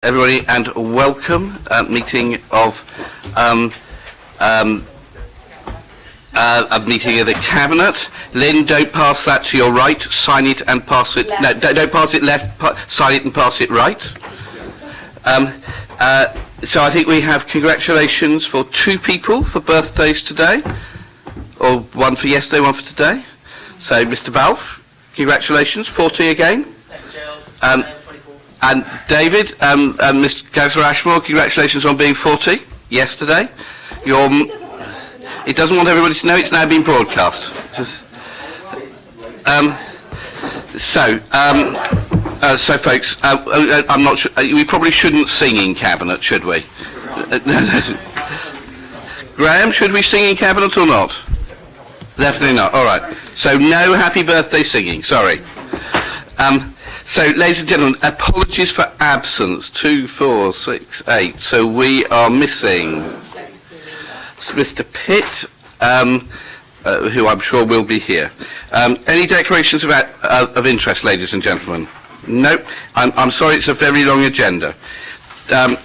Everybody, and welcome. Meeting of a meeting of the Cabinet. Lynn, don't pass that to your right. Sign it and pass it. Left. No, don't pass it left. Sign it and pass it right. So I think we have congratulations for 2 people for birthdays today, or one for yesterday, one for today. So Mr. Balfe, congratulations, 40 again. Thank you, And David, Mr. Councillor Ashmore, congratulations on being 40 yesterday. It doesn't want everybody to know it's now been broadcast. So folks, I'm not sure, we probably shouldn't sing in Cabinet, should we? Graham, should we sing in Cabinet or not? Definitely not, all right. So no happy birthday singing, sorry. So, ladies and gentlemen, apologies for absence. 2, 4, 6, 8. So we are missing Mr. Pitt, who I'm sure will be here. Any declarations of interest, ladies and gentlemen? Nope. I'm sorry, it's a very long agenda.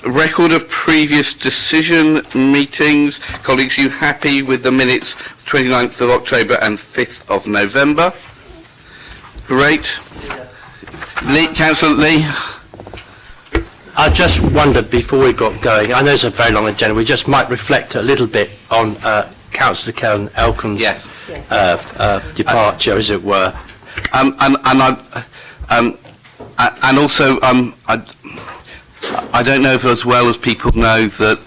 Record of previous decision meetings. Colleagues, you happy with the minutes 29th of October and 5th of November? Great. Councillor Lee. I just wondered before we got going, I know it's a very long agenda, we just might reflect a little bit on Councillor Karen Elkin's departure, as it were. And also, I don't know if as well as people know that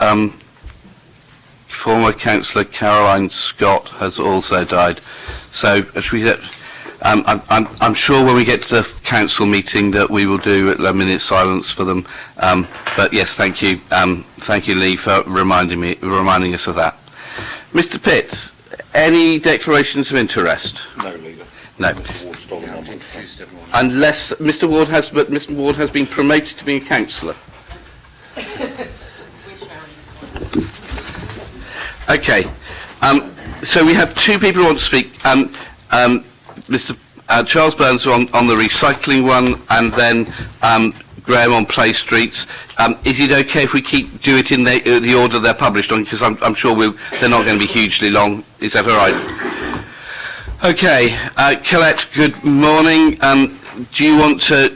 former Councillor Caroline Scott has also died. So, as we get, I'm sure when we get to the council meeting that we will do a minute silence for them. But yes, thank you, Lee, for reminding us of that. Mr. Pitt, any declarations of interest? No, Leader. No. Unless Mr. Ward has, but Mr. Ward has been promoted to being a councillor. Okay. So we have 2 people who want to speak. Mr. Charles Burns on the recycling one, and then Graham on Play Streets. Is it okay if we do it in the order they're published on? Because I'm sure they're not going to be hugely long. Is that all right? Okay. Colette, good morning. Do you want to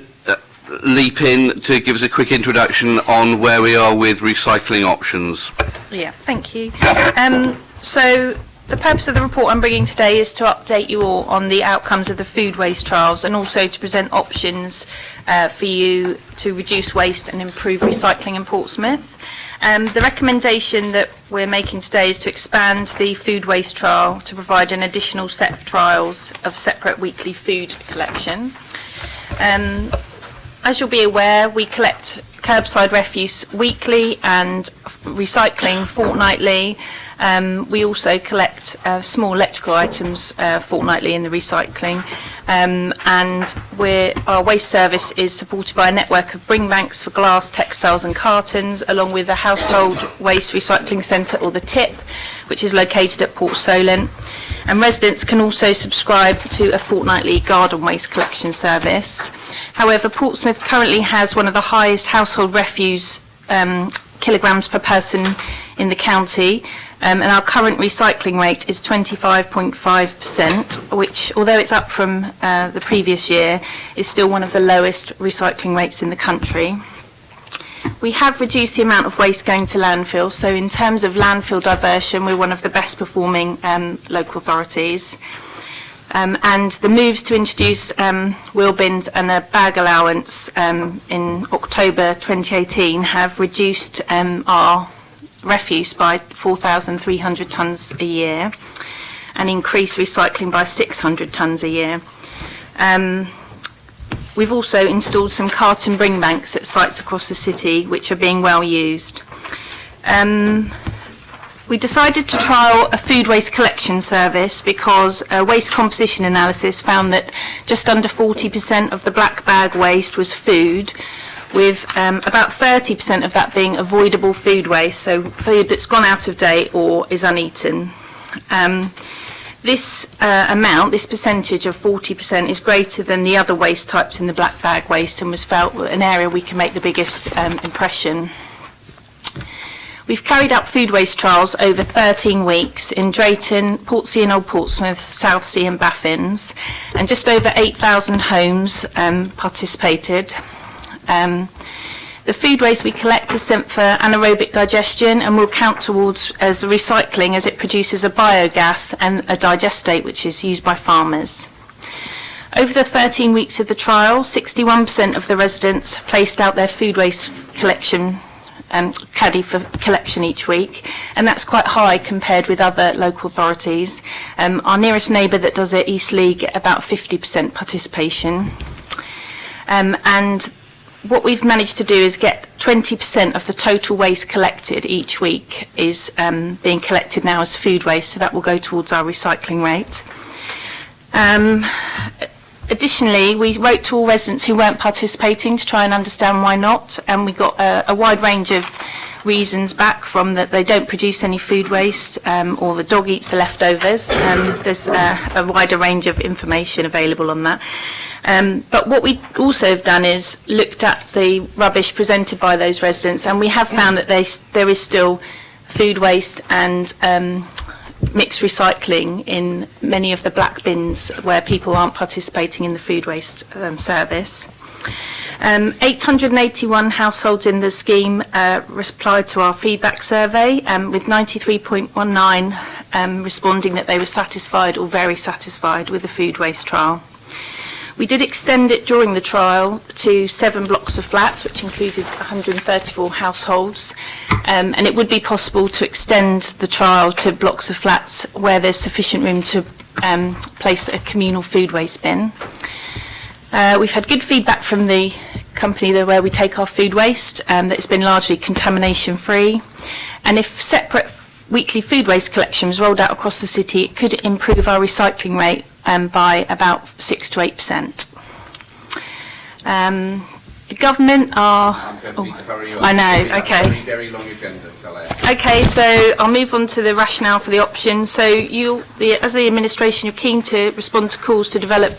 leap in to give us a quick introduction on where we are with recycling options? Yeah, thank you. So the purpose of the report I'm bringing today is to update you all on the outcomes of the food waste trials, and also to present options for you to reduce waste and improve recycling in Portsmouth. The recommendation that we're making today is to expand the food waste trial to provide an additional set of trials of separate weekly food collection. As you'll be aware, we collect curbside refuse weekly and recycling fortnightly. We also collect small electrical items fortnightly in the recycling, and our waste service is supported by a network of bring banks for glass, textiles and cartons, along with the Household Waste Recycling Centre, or the TIP, which is located at Port Solent. And residents can also subscribe to a fortnightly garden waste collection service. However, Portsmouth currently has one of the highest household refuse kilograms per person in the county, and our current recycling rate is 25.5%, which, although it's up from the previous year, is still one of the lowest recycling rates in the country. We have reduced the amount of waste going to landfill, so in terms of landfill diversion, we're one of the best performing local authorities. And the moves to introduce wheel bins and a bag allowance in October 2018 have reduced our refuse by 4,300 tonnes a year and increased recycling by 600 tonnes a year. We've also installed some carton bring banks at sites across the city, which are being well used. We decided to trial a food waste collection service because a waste composition analysis found that just under 40% of the black bag waste was food, with about 30% of that being avoidable food waste, so food that's gone out of date or is uneaten. This amount, this percentage of 40%, is greater than the other waste types in the black bag waste and was felt an area we can make the biggest impression. We've carried out food waste trials over 13 weeks in Drayton, Portsea and Old Portsmouth, Southsea and Baffins, and just over 8,000 homes participated. The food waste we collect is sent for anaerobic digestion and will count towards as recycling as it produces a biogas and a digestate which is used by farmers. Over the 13 weeks of the trial, 61% of the residents placed out their food waste collection caddy for collection each week, and that's quite high compared with other local authorities. Our nearest neighbour that does it, East Leigh, get about 50% participation. And what we've managed to do is get 20% of the total waste collected each week is being collected now as food waste, so that will go towards our recycling rate. Additionally, we wrote to all residents who weren't participating to try and understand why not, and we got a wide range of reasons back from that they don't produce any food waste or the dog eats the leftovers. There's a wider range of information available on that. But what we also have done is looked at the rubbish presented by those residents, and we have found that there is still food waste and mixed recycling in many of the black bins where people aren't participating in the food waste service. 881 households in the scheme replied to our feedback survey, with 93.19 responding that they were satisfied or very satisfied with the food waste trial. We did extend it during the trial to 7 blocks of flats, which included 134 households, and it would be possible to extend the trial to blocks of flats where there's sufficient room to place a communal food waste bin. We've had good feedback from the company where we take our food waste, that it's been largely contamination free, and if separate weekly food waste collections rolled out across the city, it could improve our recycling rate by about 6 to 8%. The government are... I'm going to need to hurry on. I know, okay. Very, very long agenda, Colette. Okay, so I'll move on to the rationale for the option. So as the administration, you're keen to respond to calls to develop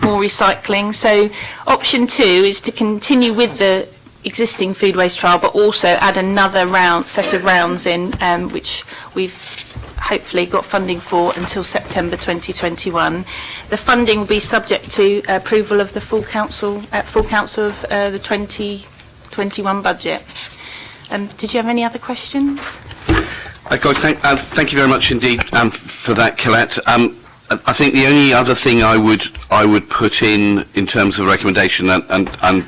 more recycling. So option 2 is to continue with the existing food waste trial, but also add another set of rounds in, which we've hopefully got funding for until September 2021. The funding will be subject to approval of the full council of the 2021 budget. Did you have any other questions? Thank you very much indeed for that, Colette. I think the only other thing I would put in terms of recommendation, and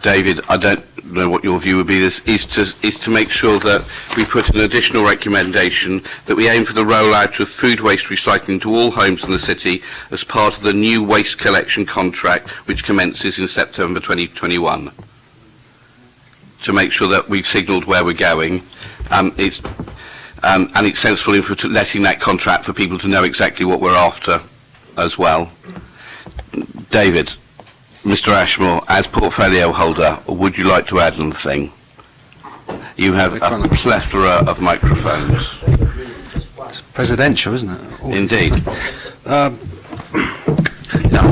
David, I don't know what your view would be, is to make sure that we put an additional recommendation that we aim for the rollout of food waste recycling to all homes in the city as part of the new waste collection contract which commences in September 2021. To make sure that we've signalled where we're going, and it's sensible in letting that contract for people to know exactly what we're after as well. David, Mr. Ashmore, as portfolio holder, would you like to add anything? You have a plethora of microphones. It's presidential, isn't it? Indeed.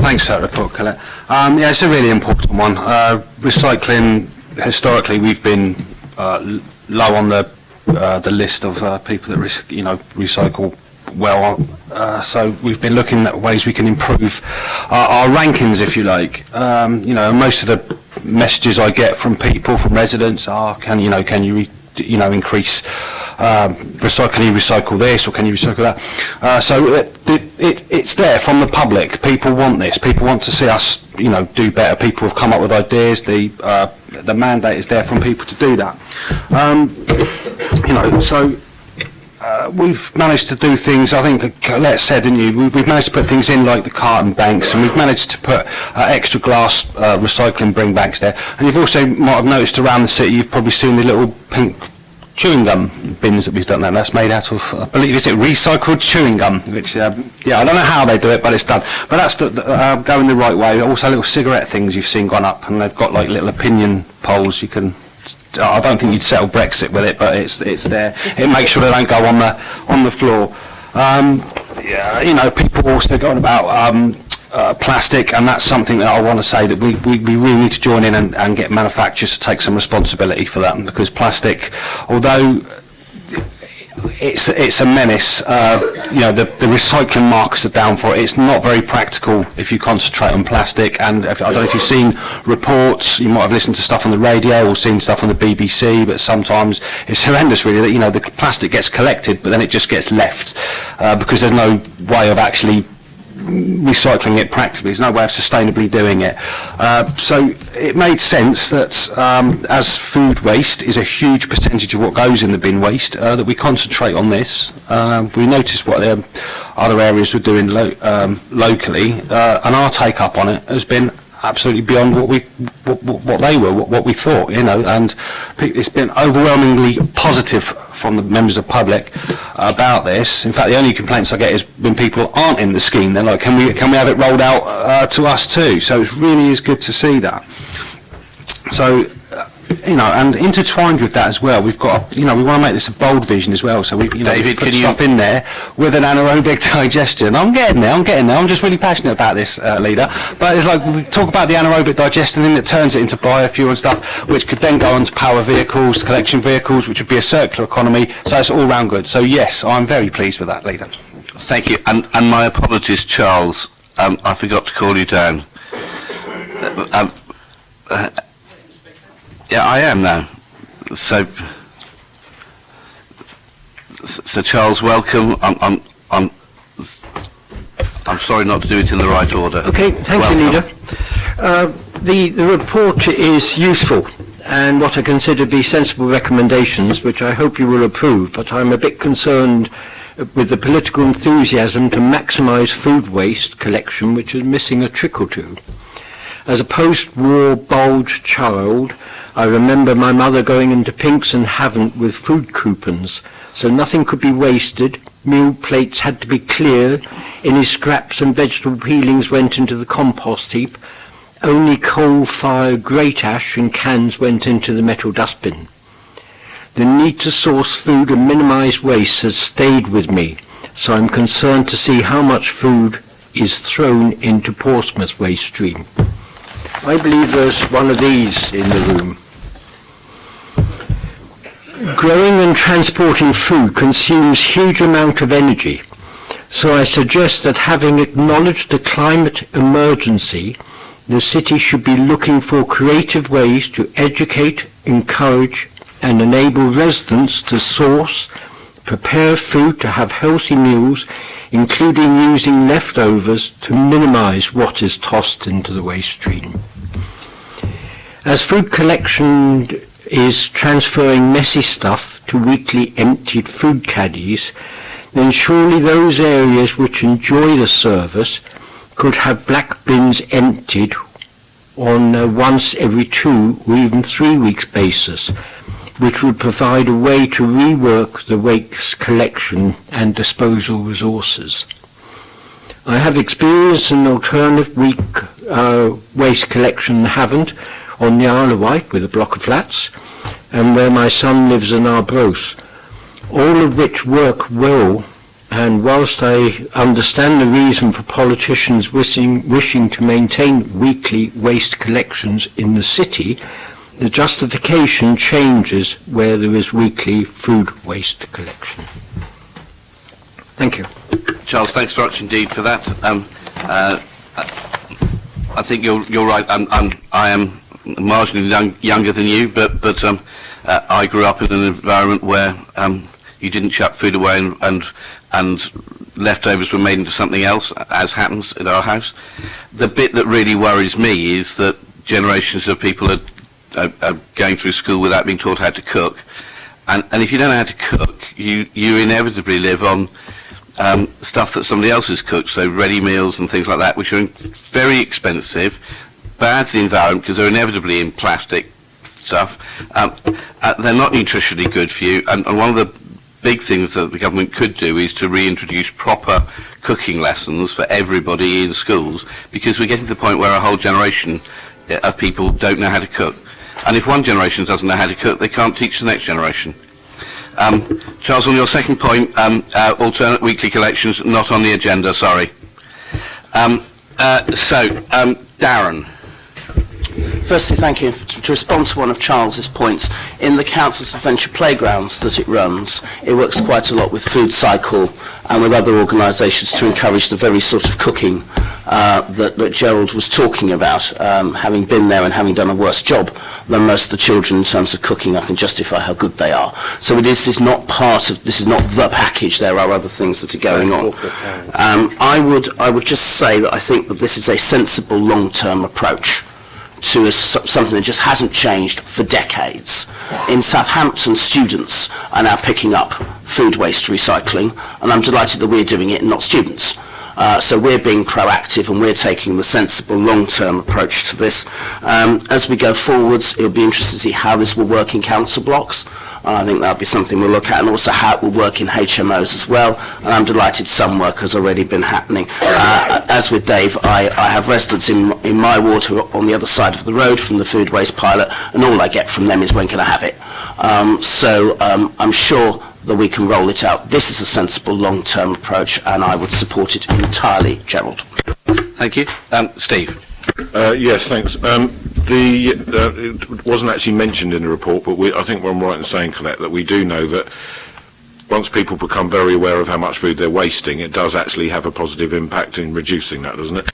Thanks for that report, Colette. Yeah, it's a really important one. Recycling, historically, we've been low on the list of people that recycle well. So we've been looking at ways we can improve our rankings, if you like. Most of the messages I get from people, from residents, are can you increase can you recycle this, or can you recycle that? So it's there from the public. People want this. People want to see us do better. People have come up with ideas. The mandate is there from people to do that. So we've managed to do things, I think Colette said, didn't you, we've managed to put things in like the carton banks, and we've managed to put extra glass recycling bring backs there. And you've also might have noticed around the city, you've probably seen the little pink chewing gum bins that we've done there. That's made out of, I believe, is it recycled chewing gum, which, I don't know how they do it, but it's done. But that's going the right way. Also little cigarette things you've seen gone up, and they've got like little opinion polls you can... I don't think you'd settle Brexit with it, but it's there. It makes sure they don't go on the floor. you know, people also going about plastic, and that's something that I want to say that we really need to join in and get manufacturers to take some responsibility for that, because plastic, although it's a menace, you know, the recycling markers are down for it. It's not very practical if you concentrate on plastic, and I don't know if you've seen reports, you might have listened to stuff on the radio or seen stuff on the BBC, but sometimes it's horrendous really that, you know, the plastic gets collected but then it just gets left because there's no way of actually recycling it practically. There's no way of sustainably doing it. So it made sense that as food waste is a huge percentage of what goes in the bin waste, that we concentrate on this. We noticed what the other areas were doing locally, and our take up on it has been absolutely beyond what we thought, you know, and it's been overwhelmingly positive from the members of the public about this. In fact, the only complaints I get is when people aren't in the scheme, they're like, can we have it rolled out to us too? So it really is good to see that. So, you know, and intertwined with that as well, we've got, you know, we want to make this a bold vision as well. So we, you know, David, put stuff in there with an anaerobic digestion. I'm getting there. I'm just really passionate about this, leader. But it's like we talk about the anaerobic digestion thing that turns it into biofuel and stuff, which could then go on to power vehicles, collection vehicles, which would be a circular economy. So it's all round good. So yes, I'm very pleased with that, leader. Thank you, and my apologies, Charles. I forgot to call you down. Yeah, I am now. So Charles, welcome. I'm sorry not to do it in the right order. Okay, thank you, Leader. The report is useful, and what I consider to be sensible recommendations, which I hope you will approve, but I'm a bit concerned with the political enthusiasm to maximise food waste collection, which is missing a trick or two. As a post-war bulged child, I remember my mother going into Pinks and Havant with food coupons, so nothing could be wasted. Meal plates had to be cleared. Any scraps and vegetable peelings went into the compost heap. Only coal-fired grate ash and cans went into the metal dustbin. The need to source food and minimise waste has stayed with me, so I'm concerned to see how much food is thrown into Portsmouth's waste stream. I believe there's one of these in the room. Growing and transporting food consumes huge amount of energy, so I suggest that having acknowledged the climate emergency, the city should be looking for creative ways to educate, encourage and enable residents to source, prepare food to have healthy meals, including using leftovers to minimise what is tossed into the waste stream. As food collection is transferring messy stuff to weekly emptied food caddies, then surely those areas which enjoy the service could have black bins emptied on a once every 2 or even 3 weeks basis, which would provide a way to rework the waste collection and disposal resources. I have experienced an alternative waste collection in Havant on the Isle of Wight with a block of flats, and where my son lives in Arbroath, all of which work well. And whilst I understand the reason for politicians wishing to maintain weekly waste collections in the city, the justification changes where there is weekly food waste collection. Thank you. Charles, thanks very much indeed for that. I think you're right. I am marginally younger than you, but I grew up in an environment where you didn't chuck food away and leftovers were made into something else, as happens in our house. The bit that really worries me is that generations of people are going through school without being taught how to cook, and if you don't know how to cook, you inevitably live on stuff that somebody else has cooked, so ready meals and things like that, which are very expensive, bad for the environment because they're inevitably in plastic stuff. They're not nutritionally good for you, and one of the big things that the government could do is to reintroduce proper cooking lessons for everybody in schools, because we're getting to the point where a whole generation of people don't know how to cook. And if one generation doesn't know how to cook, they can't teach the next generation. Charles, on your second point, alternate weekly collections, not on the agenda, sorry. Darren. Firstly, thank you. To respond to one of Charles's points, in the Council's Adventure Playgrounds that it runs, it works quite a lot with Food Cycle and with other organisations to encourage the very sort of cooking that Gerald was talking about. Having been there and having done a worse job than most of the children in terms of cooking, I can justify how good they are. So this is not the package. There are other things that are going on. I would just say that I think that this is a sensible long-term approach to something that just hasn't changed for decades. In Southampton, students are now picking up food waste recycling, and I'm delighted that we're doing it and not students. So we're being proactive and we're taking the sensible long-term approach to this. As we go forwards, it'll be interesting to see how this will work in council blocks. I think that'll be something we'll look at, and also how it will work in HMOs as well. And I'm delighted some work has already been happening. As with Dave, I have residents in my ward who are on the other side of the road from the food waste pilot, and all I get from them is, when can I have it? I'm sure that we can roll it out. This is a sensible long-term approach, and I would support it entirely, Gerald. Thank you. Steve. Yes, thanks. It wasn't actually mentioned in the report, but I think I'm right in saying, Colette, that we do know that once people become very aware of how much food they're wasting, it does actually have a positive impact in reducing that, doesn't it?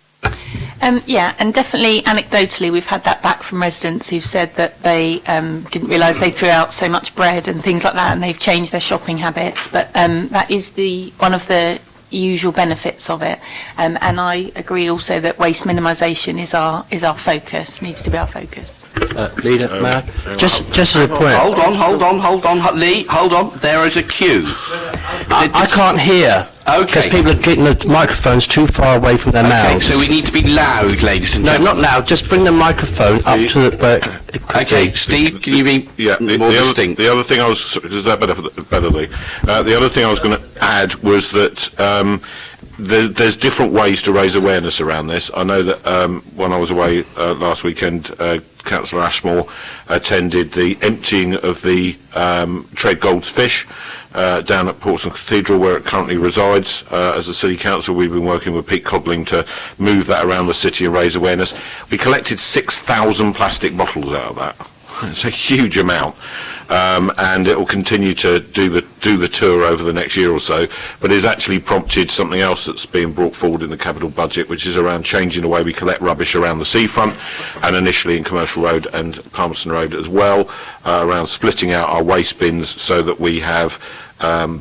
Yeah, and definitely anecdotally we've had that back from residents who've said that they didn't realise they threw out so much bread and things like that, and they've changed their shopping habits. But that is one of the usual benefits of it. And I agree also that waste minimisation is our focus, needs to be our focus. Leader, may I? Just as a point. Hold on, Lee, hold on. There is a queue. I can't hear. Because people are getting the microphones too far away from their mouths. So we need to be loud, ladies and gentlemen. No, not loud. Just bring the microphone up to the... Okay, Steve, can you be more distinct? The other thing I was... Is that better, Lee? The other thing I was going to add was that there's different ways to raise awareness around this. I know that when I was away last weekend, Councillor Ashmore attended the emptying of the Tread Gold's fish down at Portsmouth Cathedral, where it currently resides. As a City Council, we've been working with Pete Codling to move that around the city and raise awareness. We collected 6,000 plastic bottles out of that. It's a huge amount. And it will continue to do the tour over the next year or so, but it's actually prompted something else that's being brought forward in the capital budget, which is around changing the way we collect rubbish around the seafront, and initially in Commercial Road and Palmerston Road as well, around splitting out our waste bins so that we have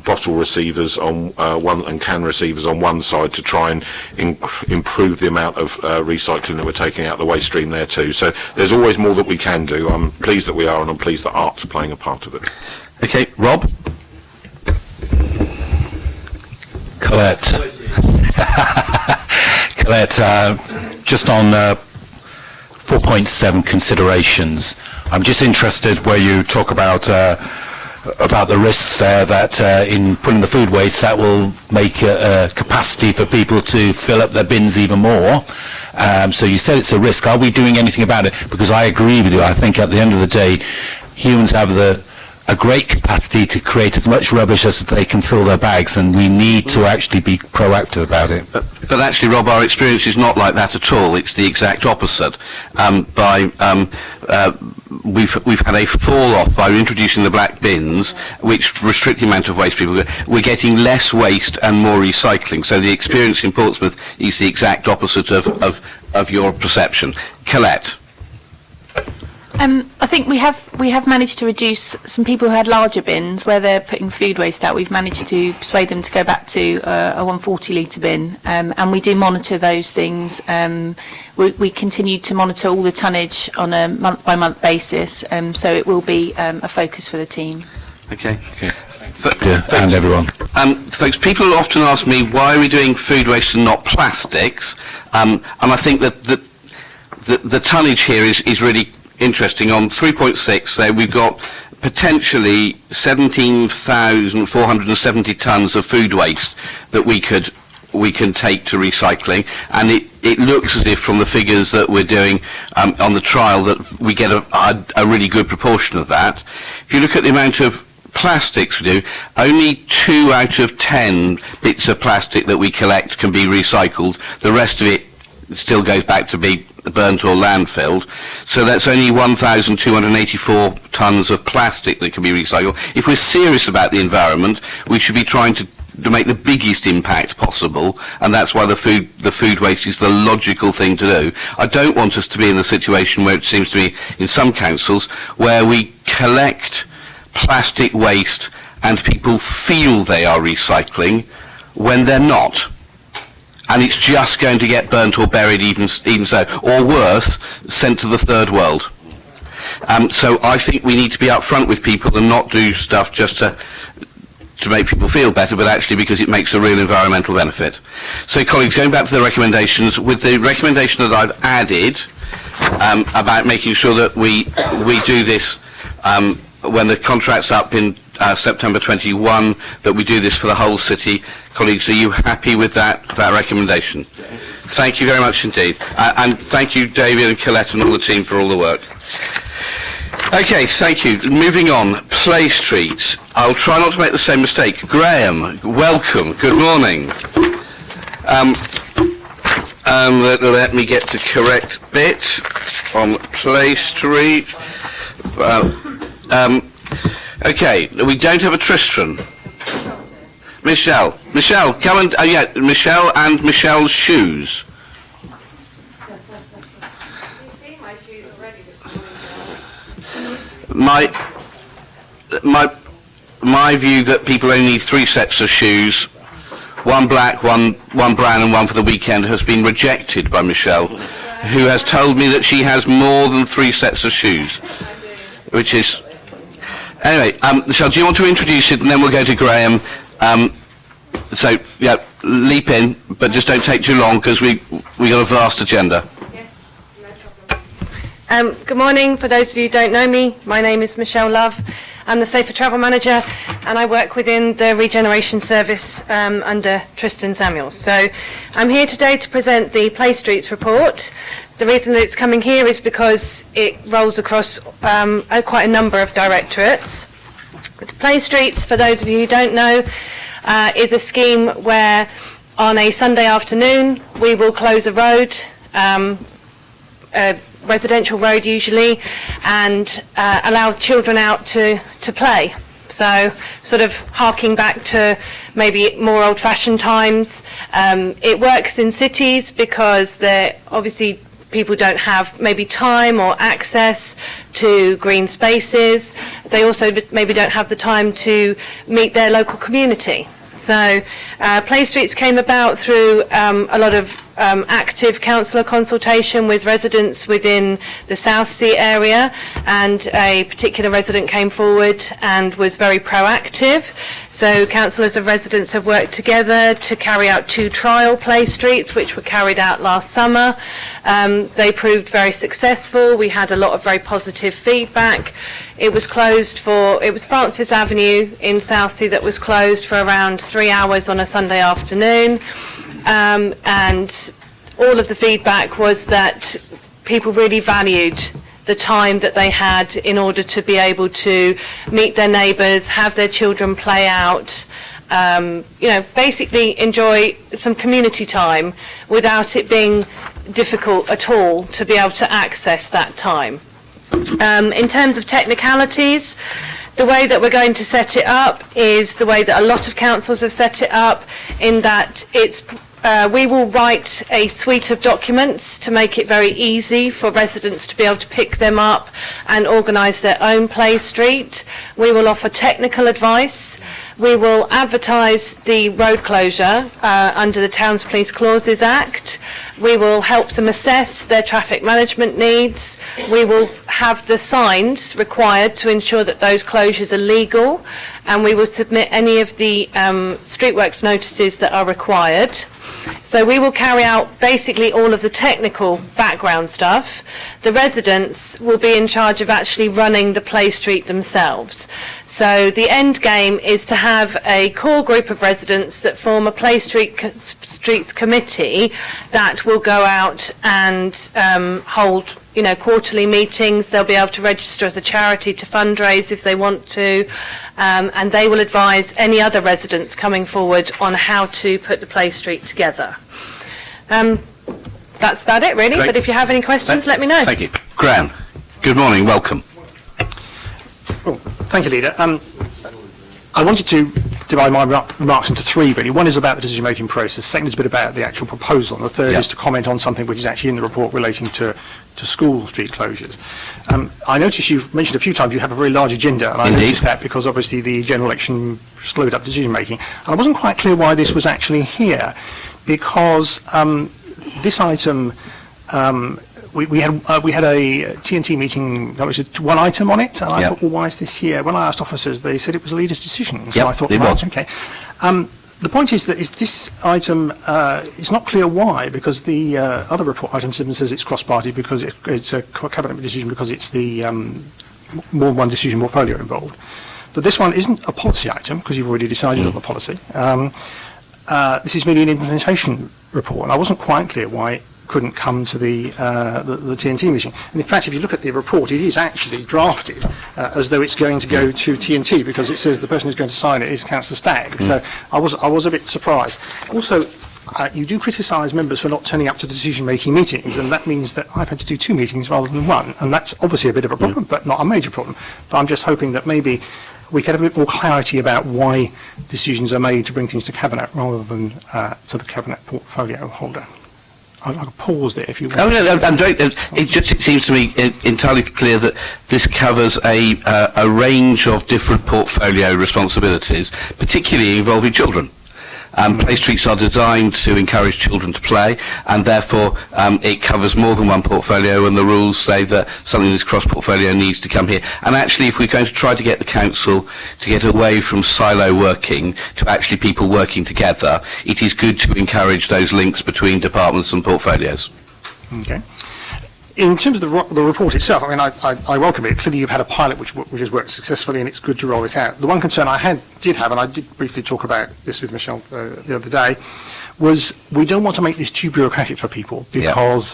bottle receivers on one and can receivers on one side to try and improve the amount of recycling that we're taking out the waste stream there too. So there's always more that we can do. I'm pleased that we are, and I'm pleased that art's playing a part of it. Okay, Rob. Colette, just on 4.7 considerations, I'm just interested where you talk about the risks there that in putting the food waste, that will make a capacity for people to fill up their bins even more. So you said it's a risk. Are we doing anything about it? Because I agree with you. I think at the end of the day, humans have a great capacity to create as much rubbish as they can fill their bags, and we need to actually be proactive about it. But actually, Rob, our experience is not like that at all. It's the exact opposite. We've had a fall off by introducing the black bins, which restrict the amount of waste people get. We're getting less waste and more recycling. So the experience in Portsmouth is the exact opposite of your perception. Colette. I think we have managed to reduce some people who had larger bins where they're putting food waste out. We've managed to persuade them to go back to a 140 litre bin, and we do monitor those things. We continue to monitor all the tonnage on a month-by-month basis, so it will be a focus for the team. Okay. And everyone. Folks, people often ask me, why are we doing food waste and not plastics? And I think that the tonnage here is really interesting. On 3.6, so we've got potentially 17,470 tonnes of food waste that we can take to recycling, and it looks as if from the figures that we're doing on the trial that we get a really good proportion of that. If you look at the amount of plastics we do, only 2 out of 10 bits of plastic that we collect can be recycled. The rest of it still goes back to be burnt or landfilled. So that's only 1,284 tonnes of plastic that can be recycled. If we're serious about the environment, we should be trying to make the biggest impact possible, and that's why the food waste is the logical thing to do. I don't want us to be in the situation where it seems to be in some councils where we collect plastic waste and people feel they are recycling when they're not. And it's just going to get burnt or buried even so, or worse, sent to the third world. So I think we need to be upfront with people and not do stuff just to make people feel better, but actually because it makes a real environmental benefit. So colleagues, going back to the recommendations, with the recommendation that I've added about making sure that we do this when the contract's up in September 21, that we do this for the whole city. Colleagues, are you happy with that recommendation? Thank you very much indeed. And thank you, David and Colette and all the team for all the work. Okay, thank you. Moving on, Play Street. I'll try not to make the same mistake. Graham, welcome. Good morning. Let me get the correct bit on Play Street. Okay, we don't have a Tristram. Michelle, come and Michelle and Michelle's shoes. My view that people only need 3 sets of shoes, one black, one brown and one for the weekend, has been rejected by Michelle, who has told me that she has more than 3 sets of shoes, which is... Anyway, Michelle, do you want to introduce it and then we'll go to Graham? So, yeah, leap in, but just don't take too long because we got a vast agenda. Good morning. For those of you who don't know me, my name is Michelle Love. I'm the Safer Travel Manager and I work within the Regeneration Service under Tristan Samuels. So I'm here today to present the Play Streets report. The reason that it's coming here is because it rolls across quite a number of directorates. The Play Streets, for those of you who don't know, is a scheme where on a Sunday afternoon we will close a road, a residential road usually, and allow children out to play. So sort of harking back to maybe more old-fashioned times. It works in cities because obviously people don't have maybe time or access to green spaces. They also maybe don't have the time to meet their local community. So Play Streets came about through a lot of active councillor consultation with residents within the South Sea area, and a particular resident came forward and was very proactive. So councillors and residents have worked together to carry out 2 trial Play Streets which were carried out last summer. They proved very successful. We had a lot of very positive feedback. It was Francis Avenue in Southsea that was closed for around 3 hours on a Sunday afternoon, and all of the feedback was that people really valued the time that they had in order to be able to meet their neighbours, have their children play out, basically enjoy some community time without it being difficult at all to be able to access that time. In terms of technicalities, the way that we're going to set it up is the way that a lot of councils have set it up, in that we will write a suite of documents to make it very easy for residents to be able to pick them up and organise their own Play Street. We will offer technical advice. We will advertise the road closure under the Towns Police Clauses Act. We will help them assess their traffic management needs. We will have the signs required to ensure that those closures are legal, and we will submit any of the streetworks notices that are required. So we will carry out basically all of the technical background stuff. The residents will be in charge of actually running the Play Street themselves. So the end game is to have a core group of residents that form a streets committee that will go out and hold, quarterly meetings. They'll be able to register as a charity to fundraise if they want to, and they will advise any other residents coming forward on how to put the Play Street together. That's about it, really. Great. But if you have any questions, let me know. Thank you. Graham, good morning, welcome. Well, thank you, Leader. I wanted to divide my remarks into three, really. One is about the decision-making process, second is a bit about the actual proposal, and the third is to comment on something which is actually in the report relating to school street closures. I noticed you've mentioned a few times you have a very large agenda, and I noticed that because obviously the general election slowed up decision-making. And I wasn't quite clear why this was actually here, because this item, we had a TNT meeting, there was one item on it, and I thought, well, why is this here? When I asked officers, they said it was a leader's decision. So I thought, right, okay. The point is that this item is not clear why, because the other report item 7 says it's cross-party because it's a cabinet decision because it's the more than one decision portfolio involved. But this one isn't a policy item because you've already decided on the policy. This is merely an implementation report, and I wasn't quite clear why it couldn't come to the TNT meeting. And in fact, if you look at the report, it is actually drafted as though it's going to go to TNT because it says the person who's going to sign it is Councillor Stagg. So I was a bit surprised. Also, you do criticise members for not turning up to decision-making meetings, and that means that I've had to do 2 meetings rather than 1, and that's obviously a bit of a problem, but not a major problem. But I'm just hoping that maybe we get a bit more clarity about why decisions are made to bring things to Cabinet rather than to the Cabinet portfolio holder. I'll pause there if you want. Oh, no, I'm very, it seems to me entirely clear that this covers a range of different portfolio responsibilities, particularly involving children. Play streets are designed to encourage children to play, and therefore it covers more than one portfolio, and the rules say that something that's cross-portfolio needs to come here. And actually, if we're going to try to get the council to get away from silo working to actually people working together, it is good to encourage those links between departments and portfolios. Okay. In terms of the report itself, I mean, I welcome it. Clearly, you've had a pilot which has worked successfully, and it's good to roll it out. The one concern I did have, and I did briefly talk about this with Michelle the other day, was we don't want to make this too bureaucratic for people because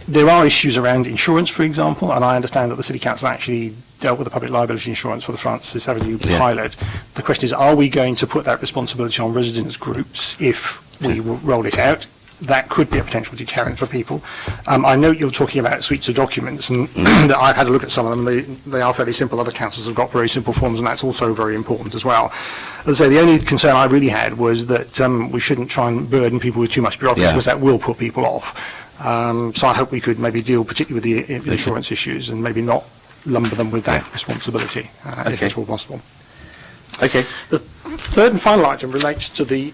there are issues around insurance, for example, and I understand that the City Council actually dealt with the public liability insurance for the Francis Avenue pilot. The question is, are we going to put that responsibility on residents' groups if we roll it out? That could be a potential deterrent for people. I know you're talking about suites of documents, and that I've had a look at some of them. They are fairly simple. Other councils have got very simple forms, and that's also very important as well. As I say, the only concern I really had was that we shouldn't try and burden people with too much bureaucracy because that will put people off. So I hope we could maybe deal particularly with the insurance issues and maybe not lumber them with that responsibility, if it's all possible. Okay. The third and final item relates to the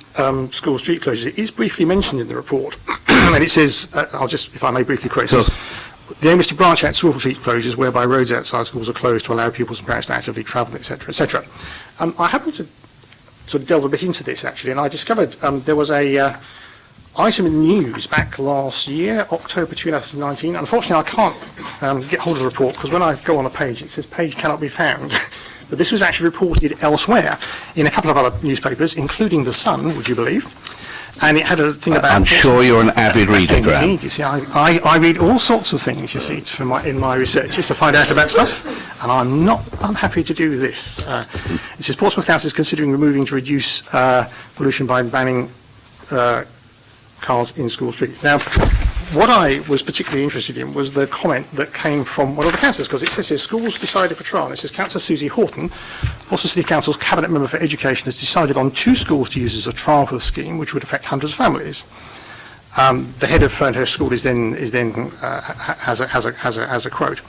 school street closures. It is briefly mentioned in the report, and it says, I'll just, if I may briefly quote, it says, the aim is to branch out school street closures whereby roads outside schools are closed to allow pupils and parents to actively travel, etc., etc. I happened to sort of delve a bit into this, actually, and I discovered there was a item in the news back last year, October 2019. Unfortunately, I can't get hold of the report because when I go on a page, it says page cannot be found. But this was actually reported elsewhere in a couple of other newspapers, including The Sun, would you believe? And it had a thing about... I'm sure you're an avid reader, Graham. Indeed, you see, I read all sorts of things, you see, in my research, just to find out about stuff, and I'm not unhappy to do this. It says Portsmouth Council is considering removing to reduce pollution by banning cars in school streets. Now, what I was particularly interested in was the comment that came from one of the councillors, because it says here, schools decided for trial. And it says, Councillor Susie Horton, Portsmouth City Council's Cabinet Member for Education, has decided on 2 schools to use as a trial for the scheme, which would affect hundreds of families. The head of Fernhurst School has a quote.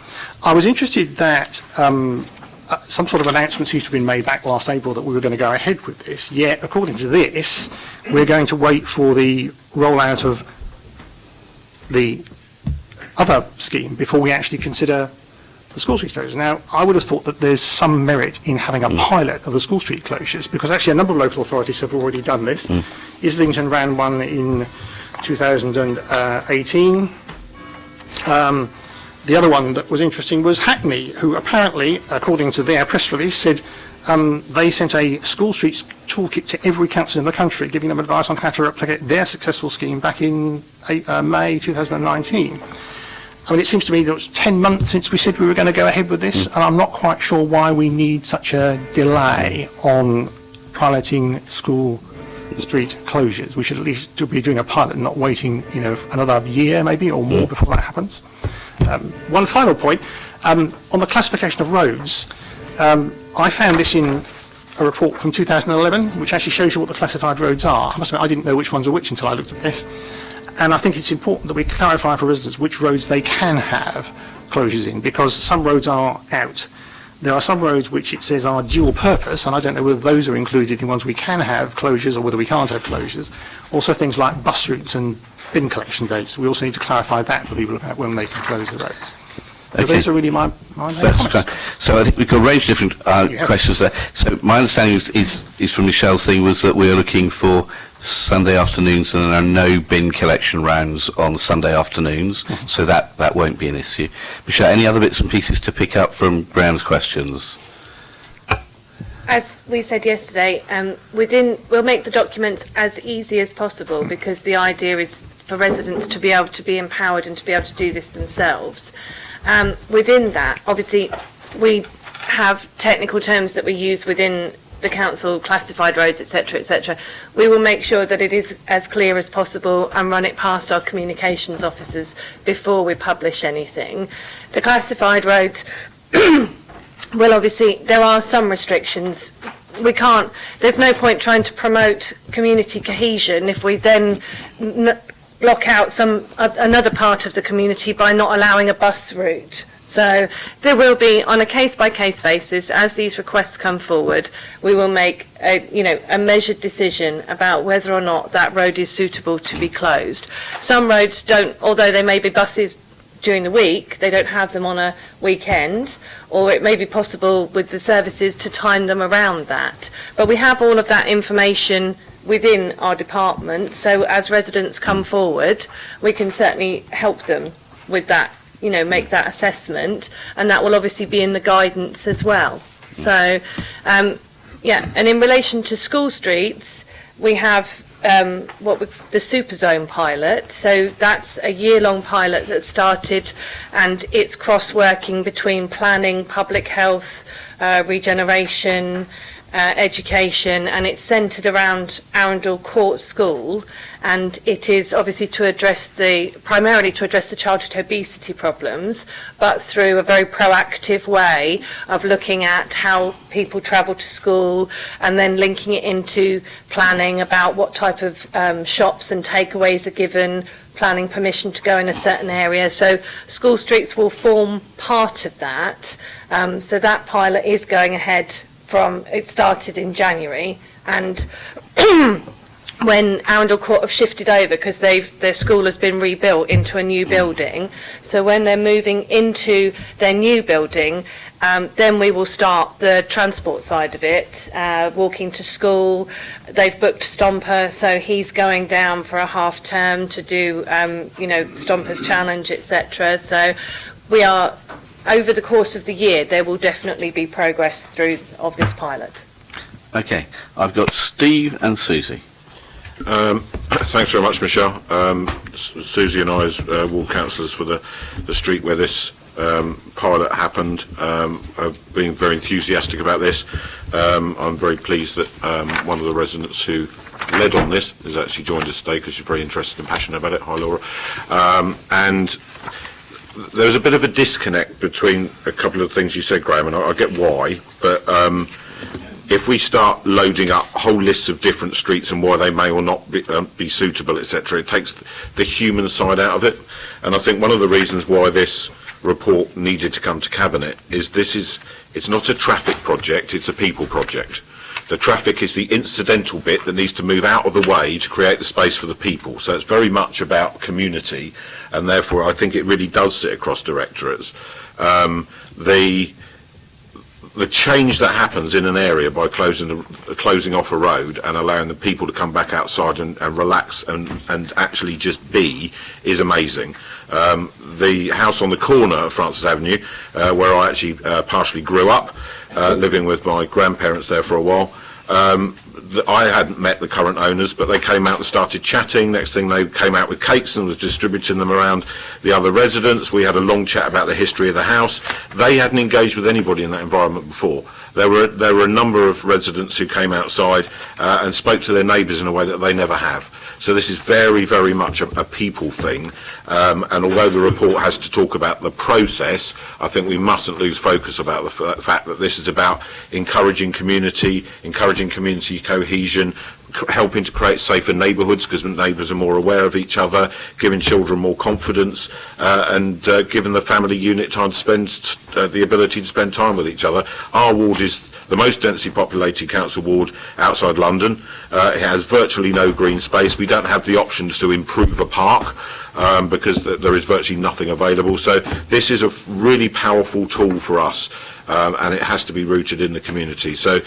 I was interested that some sort of announcement seems to have been made back last April that we were going to go ahead with this, yet according to this, we're going to wait for the rollout of the other scheme before we actually consider the school street closures. Now, I would have thought that there's some merit in having a pilot of the school street closures, because actually a number of local authorities have already done this. Islington ran one in 2018. The other one that was interesting was Hackney, who apparently, according to their press release, said they sent a school streets toolkit to every council in the country, giving them advice on how to replicate their successful scheme back in May 2019. I mean, it seems to me that it was 10 months since we said we were going to go ahead with this, and I'm not quite sure why we need such a delay on piloting school street closures. We should at least be doing a pilot and not waiting, another year maybe or more before that happens. One final point, on the classification of roads, I found this in a report from 2011, which actually shows you what the classified roads are. I must admit, I didn't know which ones are which until I looked at this. And I think it's important that we clarify for residents which roads they can have closures in, because some roads are out. There are some roads which it says are dual purpose, and I don't know whether those are included in ones we can have closures or whether we can't have closures. Also things like bus routes and bin collection dates. We also need to clarify that for people about when they can close the roads. So Okay. those are really my main That's comments. fine. So I think we could raise different Yeah. questions there. So my understanding is from Michelle's thing was that we are looking for Sunday afternoons and there are no bin collection rounds on Sunday afternoons, so that won't be an issue. Michelle, any other bits and pieces to pick up from Graham's questions? As we said yesterday, we'll make the documents as easy as possible, because the idea is for residents to be able to be empowered and to be able to do this themselves. Within that, obviously, we have technical terms that we use within the council, classified roads, etc., etc. We will make sure that it is as clear as possible and run it past our communications officers before we publish anything. The classified roads, well, obviously, there are some restrictions. There's no point trying to promote community cohesion if we then block out another part of the community by not allowing a bus route. So there will be, on a case-by-case basis, as these requests come forward, we will make a measured decision about whether or not that road is suitable to be closed. Some roads don't, although there may be buses during the week, they don't have them on a weekend, or it may be possible with the services to time them around that. But we have all of that information within our department, so as residents come forward, we can certainly help them with that, make that assessment, and that will obviously be in the guidance as well. So, and in relation to school streets, we have the Super Zone pilot. So that's a year-long pilot that started, and it's cross-working between planning, public health, regeneration, education, and it's centred around Arundel Court School, and it is obviously primarily to address the childhood obesity problems, but through a very proactive way of looking at how people travel to school and then linking it into planning about what type of shops and takeaways are given, planning permission to go in a certain area. So school streets will form part of that. So that pilot is going ahead it started in January, and when Arundel Court have shifted over, because their school has been rebuilt into a new building, so when they're moving into their new building, then we will start the transport side of it, walking to school. They've booked Stomper, so he's going down for a half term to do, Stomper's Challenge, etc. So we are, over the course of the year, there will definitely be progress of this pilot. Okay, I've got Steve and Susie. Thanks very much, Michelle. Susie and I, as ward councillors for the street where this pilot happened, have been very enthusiastic about this. I'm very pleased that one of the residents who led on this has actually joined us today, because she's very interested and passionate about it. Hi, Laura. And there's a bit of a disconnect between a couple of things you said, Graham, and I get why, but if we start loading up whole lists of different streets and why they may or not be suitable, etc., it takes the human side out of it. And I think one of the reasons why this report needed to come to Cabinet is it's not a traffic project, it's a people project. The traffic is the incidental bit that needs to move out of the way to create the space for the people. So it's very much about community, and therefore I think it really does sit across directorates. the change that happens in an area by closing off a road and allowing the people to come back outside and relax and actually just be is amazing. The house on the corner of Francis Avenue, where I actually partially grew up, living with my grandparents there for a while, I hadn't met the current owners, but they came out and started chatting. Next thing, they came out with cakes and was distributing them around the other residents. We had a long chat about the history of the house. They hadn't engaged with anybody in that environment before. There were a number of residents who came outside and spoke to their neighbours in a way that they never have. So this is very, very much a people thing. And although the report has to talk about the process, I think we mustn't lose focus about the fact that this is about encouraging community cohesion, helping to create safer neighbourhoods because neighbours are more aware of each other, giving children more confidence, and giving the family unit time to spend the ability to spend time with each other. Our ward is the most densely populated council ward outside London. It has virtually no green space. We don't have the options to improve a park because there is virtually nothing available. So this is a really powerful tool for us, and it has to be rooted in the community. So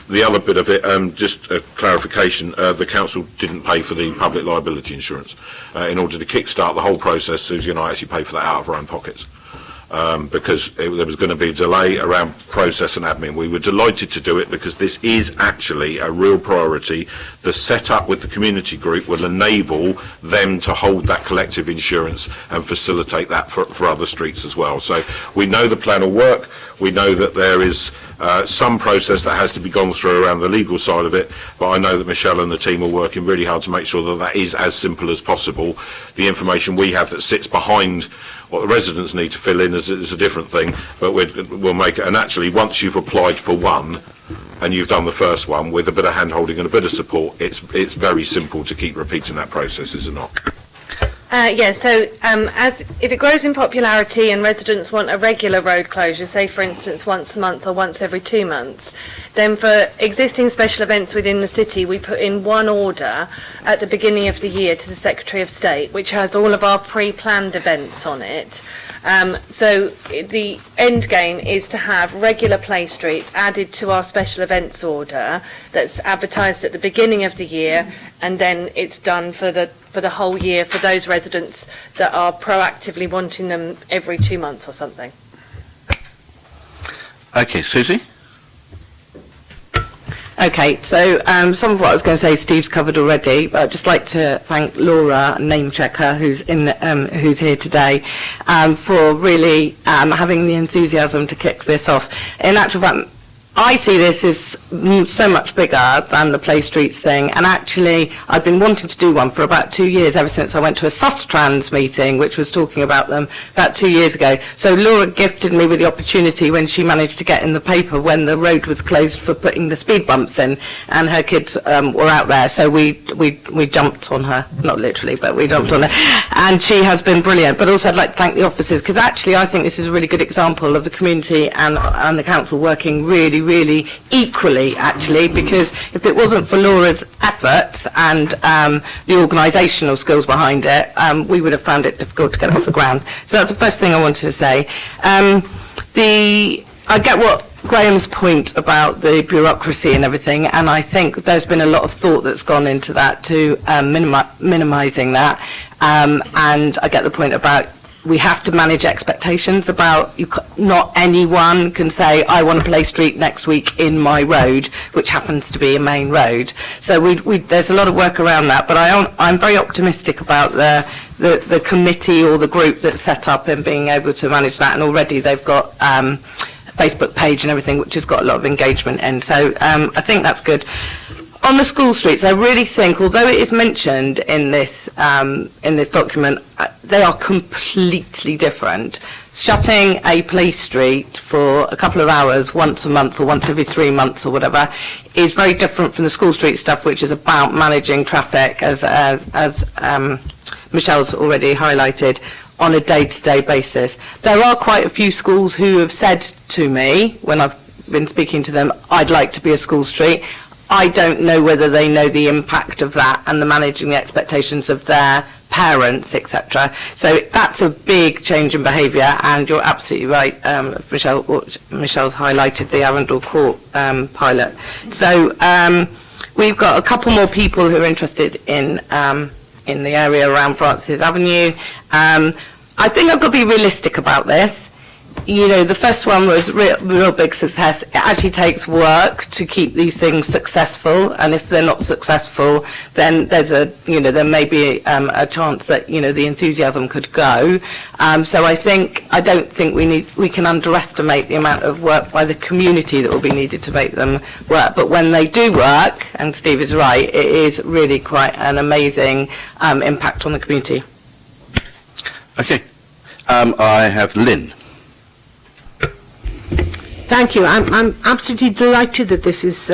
the other bit of it, just a clarification, the council didn't pay for the public liability insurance. In order to kickstart the whole process, Susie and I actually paid for that out of our own pockets. Because there was going to be a delay around process and admin. We were delighted to do it because this is actually a real priority. The setup with the community group will enable them to hold that collective insurance and facilitate that for other streets as well. So we know the plan will work. We know that there is some process that has to be gone through around the legal side of it, but I know that Michelle and the team are working really hard to make sure that that is as simple as possible. The information we have that sits behind what the residents need to fill in is a different thing, but we'll make it. And actually, once you've applied for one and you've done the first one with a bit of hand-holding and a bit of support, it's very simple to keep repeating that process, is it not? So as if it grows in popularity and residents want a regular road closure, say for instance once a month or once every 2 months, then for existing special events within the city we put in one order at the beginning of the year to the Secretary of State, which has all of our pre-planned events on it. So the end game is to have regular play streets added to our special events order that's advertised at the beginning of the year, and then it's done for the whole year for those residents that are proactively wanting them every 2 months or something. Okay, Susie? Okay, so some of what I was going to say Steve's covered already, but I'd just like to thank Laura, name checker, who's here today, for really having the enthusiasm to kick this off. In actual fact, I see this as so much bigger than the Play Streets thing, and actually I've been wanting to do one for about 2 years, ever since I went to a Sustrans meeting which was talking about them about 2 years ago. So Laura gifted me with the opportunity when she managed to get in the paper when the road was closed for putting the speed bumps in, and her kids were out there, so we jumped on her, not literally, but we jumped on her, and she has been brilliant. But also I'd like to thank the officers, because actually I think this is a really good example of the community and the council working really equally, actually, because if it wasn't for Laura's efforts and the organisational skills behind it, we would have found it difficult to get it off the ground. So that's the first thing I wanted to say. I get what Graham's point about the bureaucracy and everything, and I think there's been a lot of thought that's gone into that to minimising that, and I get the point about we have to manage expectations about not anyone can say I want to play street next week in my road, which happens to be a main road. So there's a lot of work around that, but I'm very optimistic about the committee or the group that's set up and being able to manage that, and already they've got a Facebook page and everything which has got a lot of engagement in. So I think that's good. On the school streets, I really think, although it is mentioned in this document, they are completely different. Shutting a police street for a couple of hours once a month or once every 3 months or whatever is very different from the school street stuff, which is about managing traffic, as Michelle's already highlighted, on a day-to-day basis. There are quite a few schools who have said to me, when I've been speaking to them, I'd like to be a school street. I don't know whether they know the impact of that and the managing the expectations of their parents, etc. So that's a big change in behaviour, and you're absolutely right, Michelle's highlighted the Arundel Court pilot. So we've got a couple more people who are interested in the area around Francis Avenue. I think I've got to be realistic about this. You know, the first one was real big success. It actually takes work to keep these things successful, and if they're not successful, then there's there may be a chance that, the enthusiasm could go. So I don't think we can underestimate the amount of work by the community that will be needed to make them work. But when they do work, and Steve is right, it is really quite an amazing impact on the community. Okay. I have Lynn. Thank you. I'm absolutely delighted that this is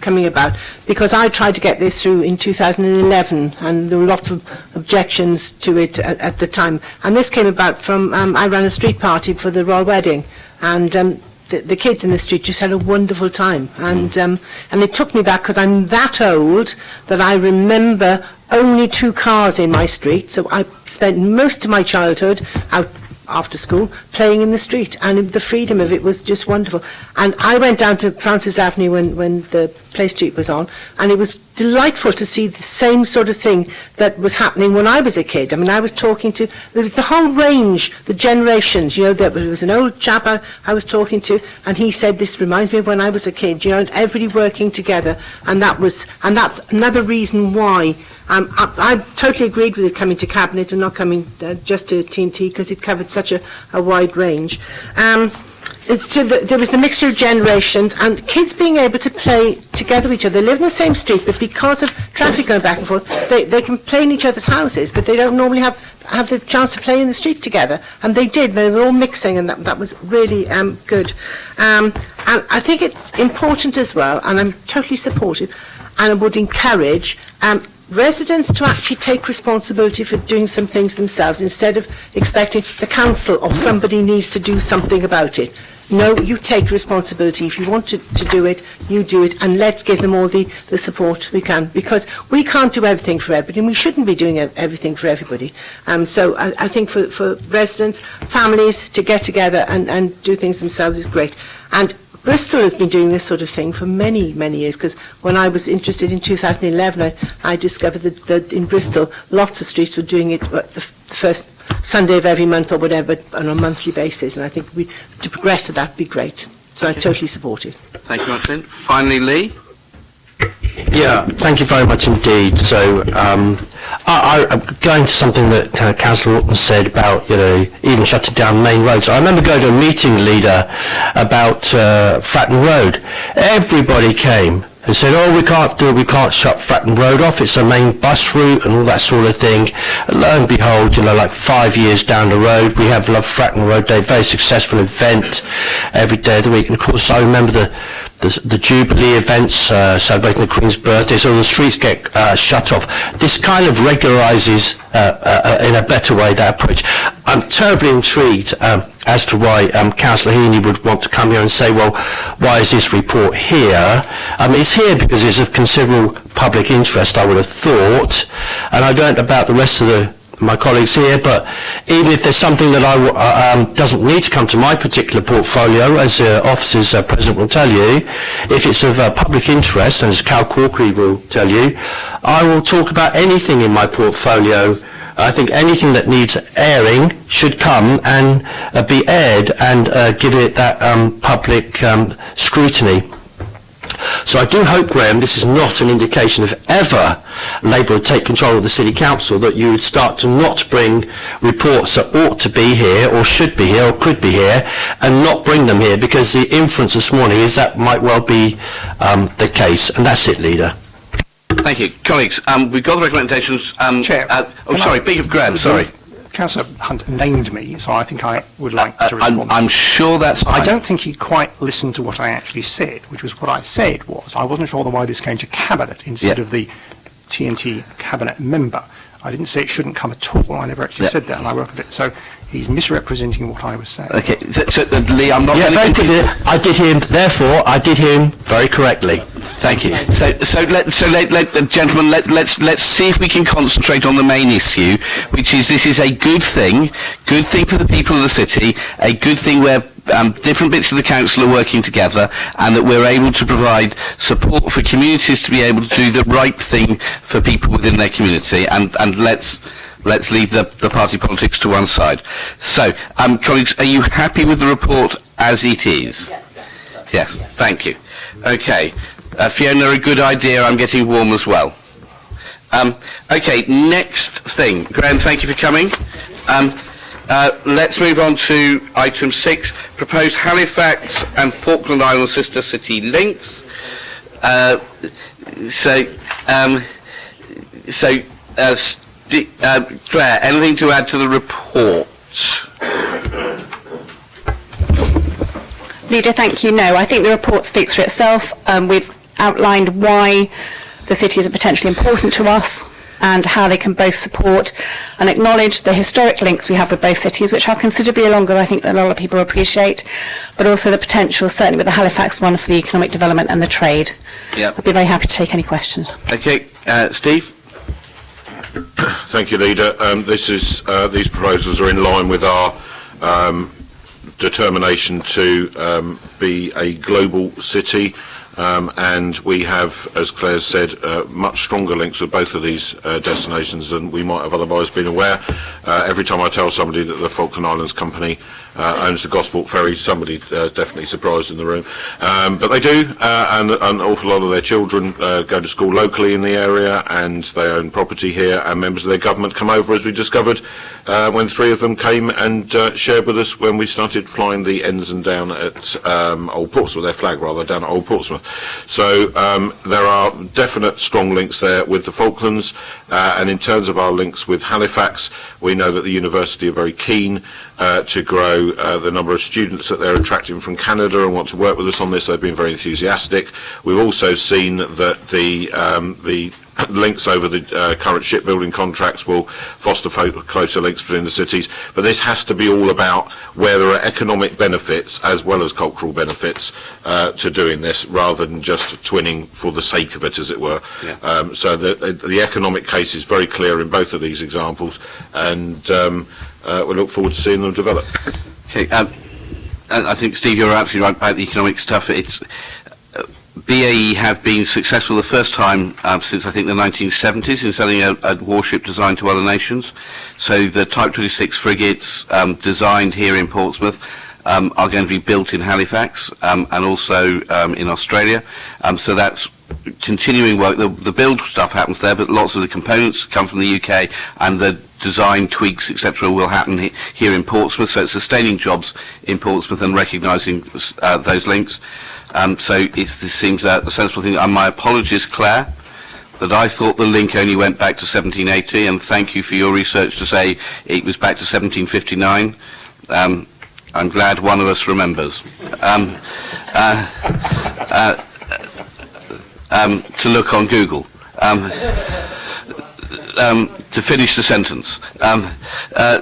coming about, because I tried to get this through in 2011 and there were lots of objections to it at the time. And this came about from, I ran a street party for the royal wedding, and the kids in the street just had a wonderful time. And it took me back, because I'm that old that I remember only 2 cars in my street. So I spent most of my childhood out after school playing in the street, and the freedom of it was just wonderful. And I went down to Francis Avenue when the Play Street was on, and it was delightful to see the same sort of thing that was happening when I was a kid. I mean, I was talking to, there was the whole range, the generations, there was an old chap I was talking to, and he said, this reminds me of when I was a kid, and everybody working together, and that's another reason why I totally agreed with it coming to Cabinet and not coming just to TNT, because it covered such a wide range. So there was the mixture of generations, and kids being able to play together with each other. They live in the same street, but because of traffic going back and forth, they can play in each other's houses, but they don't normally have the chance to play in the street together. And they did. They were all mixing, and that was really good. And I think it's important as well, and I'm totally supportive, and I would encourage residents to actually take responsibility for doing some things themselves, instead of expecting the council or somebody needs to do something about it. No, you take responsibility. If you want to do it, you do it, and let's give them all the support we can, because we can't do everything for everybody, and we shouldn't be doing everything for everybody. So I think for residents, families to get together and do things themselves is great. And Bristol has been doing this sort of thing for many, many years, because when I was interested in 2011, I discovered that in Bristol, lots of streets were doing it the first Sunday of every month or whatever, on a monthly basis, and I think to progress to that would be great. So I totally support it. Thank you very much, Lynn. Finally, Lee. Yeah, thank you very much indeed. So I'm going to something that Councillor Orton said about, even shutting down main roads. I remember going to a meeting, Leader, about Fratton Road. Everybody came and said, we can't shut Fratton Road off, it's a main bus route and all that sort of thing. And lo and behold, like 5 years down the road, we have Love Fratton Road Day, very successful event every day of the week. And of course, I remember the Jubilee events celebrating the Queen's birthday, so the streets get shut off. This kind of regularises in a better way that approach. I'm terribly intrigued as to why Councillor Heaney would want to come here and say, well, why is this report here? It's here because it's of considerable public interest, I would have thought, and I don't know about the rest of my colleagues here, but even if there's something that doesn't need to come to my particular portfolio, as officer's president will tell you, if it's of public interest, and as Cal Corkery will tell you, I will talk about anything in my portfolio. I think anything that needs airing should come and be aired and give it that public scrutiny. So I do hope, Graham, this is not an indication of ever Labour would take control of the City Council, that you would start to not bring reports that ought to be here or should be here or could be here and not bring them here, because the inference this morning is that might well be the case. And that's it, Leader. Thank you. Colleagues, we've got the recommendations. Chair. Beg your grant, sorry. Councillor Hunt named me, so I think I would like to respond. I'm sure that's fine. I don't think he quite listened to what I actually said, which was what I said was I wasn't sure why this came to Cabinet instead of the TNT Cabinet member. I didn't say it shouldn't come at all. I never actually said that, and I worked at it. So he's misrepresenting what I was saying. Okay, so Lee, I'm not... Yeah, very good. I did hear him, therefore, I did hear him very correctly. Thank you. Gentlemen, let's see if we can concentrate on the main issue, which is this is a good thing for the people of the city, a good thing where different bits of the council are working together, and that we're able to provide support for communities to be able to do the right thing for people within their community, and let's leave the party politics to one side. So, colleagues, are you happy with the report as it is? Yes, thank you. Okay, Fiona, a good idea. I'm getting warm as well. Okay, next thing. Graham, thank you for coming. Let's move on to item 6, proposed Halifax and Falkland Island sister city links. Claire, anything to add to the report? Leader, thank you. No, I think the report speaks for itself. We've outlined why the cities are potentially important to us and how they can both support and acknowledge the historic links we have with both cities, which are considerably longer, I think, than a lot of people appreciate, but also the potential, certainly with the Halifax one, for the economic development and the trade. Yep. I'd be very happy to take any questions. Okay, Steve? Thank you, Leader. These proposals are in line with our determination to be a global city, and we have, as Claire said, much stronger links with both of these destinations than we might have otherwise been aware. Every time I tell somebody that the Falkland Islands Company owns the Gosport Ferry, somebody definitely surprised in the room. But they do, and an awful lot of their children go to school locally in the area, and they own property here, and members of their government come over, as we discovered, when 3 of them came and shared with us when we started flying the ensign down at Old Portsmouth, their flag rather, down at Old Portsmouth. So there are definite strong links there with the Falklands, and in terms of our links with Halifax, we know that the university are very keen to grow the number of students that they're attracting from Canada and want to work with us on this. They've been very enthusiastic. We've also seen that the links over the current shipbuilding contracts will foster closer links between the cities, but this has to be all about where there are economic benefits as well as cultural benefits to doing this, rather than just twinning for the sake of it, as it were. Yeah. So the economic case is very clear in both of these examples, and we look forward to seeing them develop. Okay, I think, Steve, you're absolutely right about the economic stuff. It's BAE have been successful the first time since I think the 1970s in selling a warship designed to other nations. So the Type 26 frigates designed here in Portsmouth are going to be built in Halifax and also in Australia. So that's continuing work. The build stuff happens there, but lots of the components come from the UK, and the design tweaks, etc., will happen here in Portsmouth. So it's sustaining jobs in Portsmouth and recognising those links. So this seems a sensible thing. And my apologies, Claire, that I thought the link only went back to 1780, and thank you for your research to say it was back to 1759. I'm glad one of us remembers. To look on Google. To finish the sentence.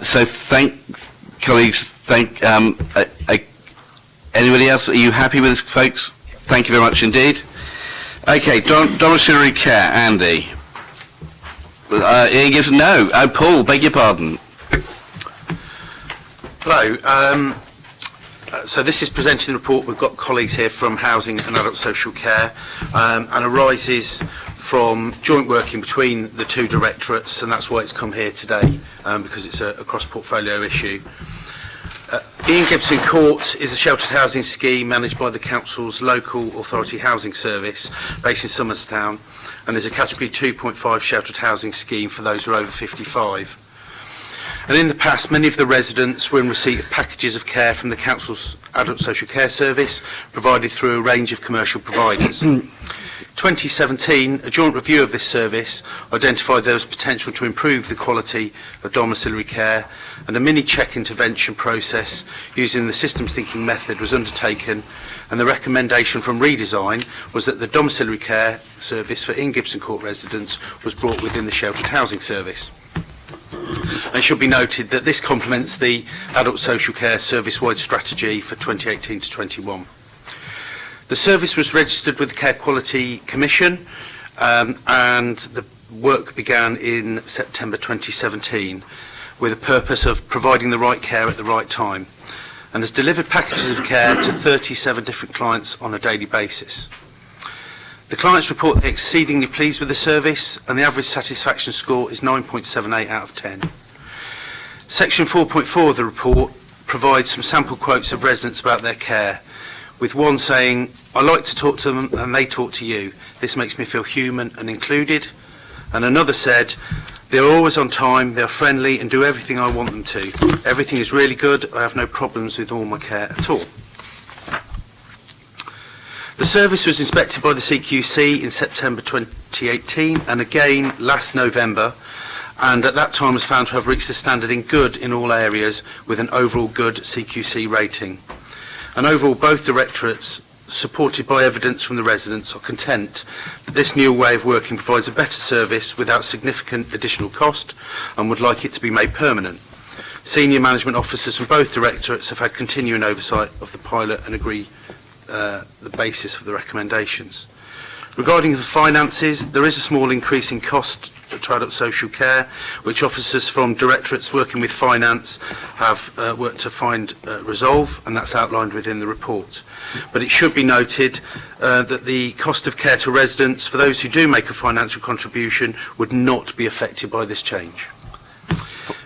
So colleagues, anybody else? Are you happy with this, folks? Thank you very much indeed. Okay, domiciliary care, Andy. No. Paul, beg your pardon. Hello. So this is presenting the report. We've got colleagues here from Housing and Adult Social Care, and arises from joint working between the two directorates, and that's why it's come here today, because it's a cross-portfolio issue. Ian Gibson Court is a sheltered housing scheme managed by the Council's local authority housing service based in Somerstown, and is a category 2.5 sheltered housing scheme for those who are over 55. And in the past, many of the residents were in receipt of packages of care from the Council's Adult Social Care Service, provided through a range of commercial providers. 2017, a joint review of this service identified there was potential to improve the quality of domiciliary care, and a mini-check intervention process using the systems thinking method was undertaken, and the recommendation from redesign was that the domiciliary care service for Ian Gibson Court residents was brought within the sheltered housing service. And it should be noted that this complements the Adult Social Care service-wide strategy for 2018 to 21. The service was registered with the Care Quality Commission, and the work began in September 2017 with a purpose of providing the right care at the right time, and has delivered packages of care to 37 different clients on a daily basis. The clients report they're exceedingly pleased with the service, and the average satisfaction score is 9.78 out of 10. Section 4.4 of the report provides some sample quotes of residents about their care, with one saying, "I like to talk to them and they talk to you. This makes me feel human and included." And another said, "They're always on time, they're friendly and do everything I want them to. Everything is really good, I have no problems with all my care at all." The service was inspected by the CQC in September 2018 and again last November, and at that time was found to have reached the standard in good in all areas with an overall good CQC rating. And overall, both directorates, supported by evidence from the residents, are content that this new way of working provides a better service without significant additional cost and would like it to be made permanent. Senior management officers from both directorates have had continuing oversight of the pilot and agree the basis for the recommendations. Regarding the finances, there is a small increase in cost to adult social care, which officers from directorates working with finance have worked to find resolve, and that's outlined within the report. But it should be noted that the cost of care to residents, for those who do make a financial contribution, would not be affected by this change.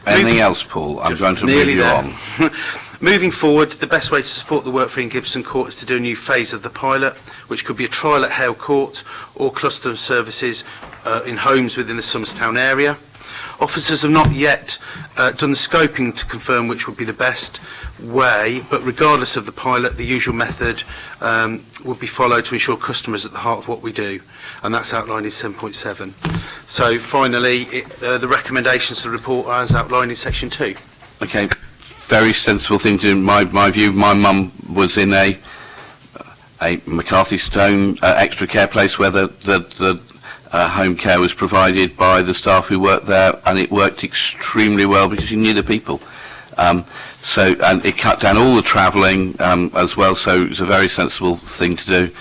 Anything else, Paul? I'm going to move you on. Moving forward, the best way to support the work for in Gibson Court is to do a new phase of the pilot, which could be a trial at Hale Court or cluster of services in homes within the Somerstown area. Officers have not yet done the scoping to confirm which would be the best way, but regardless of the pilot, the usual method would be followed to ensure customers at the heart of what we do, and that's outlined in 7.7. So finally, the recommendations to the report are as outlined in section 2. Okay, very sensible thing to do. In my view, my mum was in a McCarthy Stone extra care place where the home care was provided by the staff who worked there, and it worked extremely well because you knew the people. And it cut down all the travelling as well, so it was a very sensible thing to do.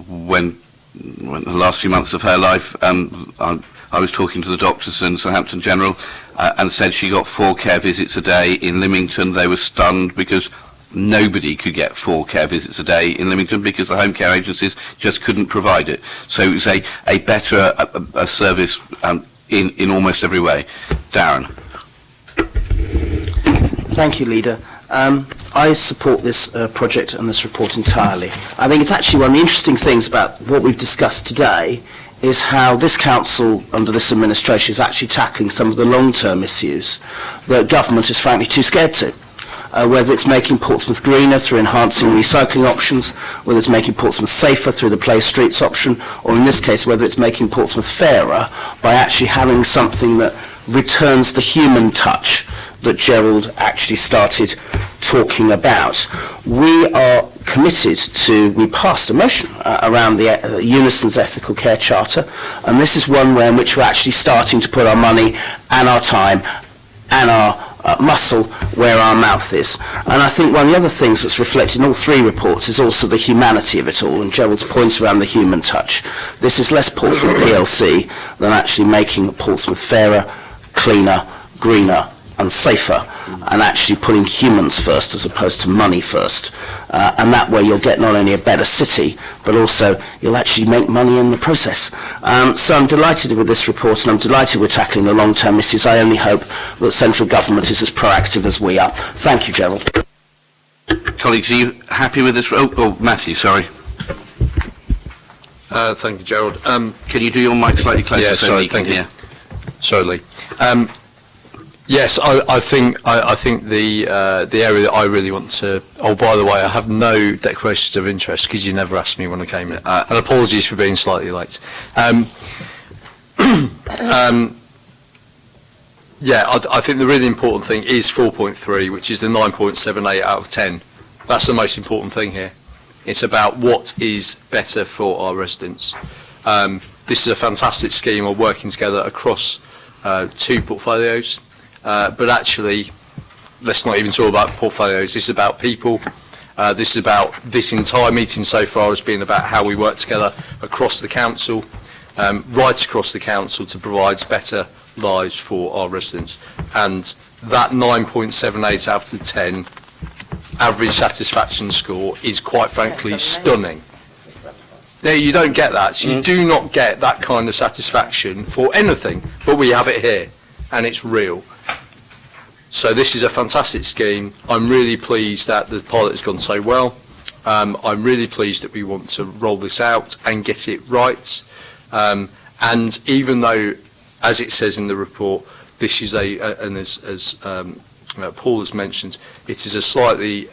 When the last few months of her life, I was talking to the doctors in Southampton General and said she got 4 care visits a day. In Lymington, they were stunned because nobody could get 4 care visits a day in Lymington because the home care agencies just couldn't provide it. So it was a better service in almost every way. Darren. Thank you, Leader. I support this project and this report entirely. I think it's actually one of the interesting things about what we've discussed today is how this council under this administration is actually tackling some of the long-term issues that government is frankly too scared to. Whether it's making Portsmouth greener through enhancing recycling options, whether it's making Portsmouth safer through the Play Streets option, or in this case, whether it's making Portsmouth fairer by actually having something that returns the human touch that Gerald actually started talking about. We are committed to, we passed a motion around the Unison's Ethical Care Charter, and this is one way in which we're actually starting to put our money and our time and our muscle where our mouth is. And I think one of the other things that's reflected in all 3 reports is also the humanity of it all, and Gerald's points around the human touch. This is less Portsmouth PLC than actually making Portsmouth fairer, cleaner, greener and safer, and actually putting humans first as opposed to money first. And that way you'll get not only a better city, but also you'll actually make money in the process. So I'm delighted with this report, and I'm delighted we're tackling the long-term issues. I only hope that central government is as proactive as we are. Thank you, Gerald. Colleagues, are you happy with this? Oh, Matthew, sorry. Thank you, Gerald. Can you do your mic slightly closer? Yeah, so sorry, you can thank you. hear? Sorry, Lee. Yes, I think the area that I really want to. Oh, by the way, I have no declarations of interest because you never asked me when I came in. And apologies for being slightly late. Yeah, I think the really important thing is 4.3, which is the 9.78 out of 10. That's the most important thing here. It's about what is better for our residents. This is a fantastic scheme of working together across 2 portfolios. But actually, let's not even talk about portfolios. This is about people This entire meeting so far has been about how we work together across the council, right across the council, to provide better lives for our residents. And that 9.78 out of 10 average satisfaction score is, quite frankly, stunning. Now, you don't get that. You do not get that kind of satisfaction for anything, but we have it here, and it's real. So this is a fantastic scheme. I'm really pleased that the pilot has gone so well. I'm really pleased that we want to roll this out and get it right. And even though, as it says in the report, this is and as Paul has mentioned, it is a slightly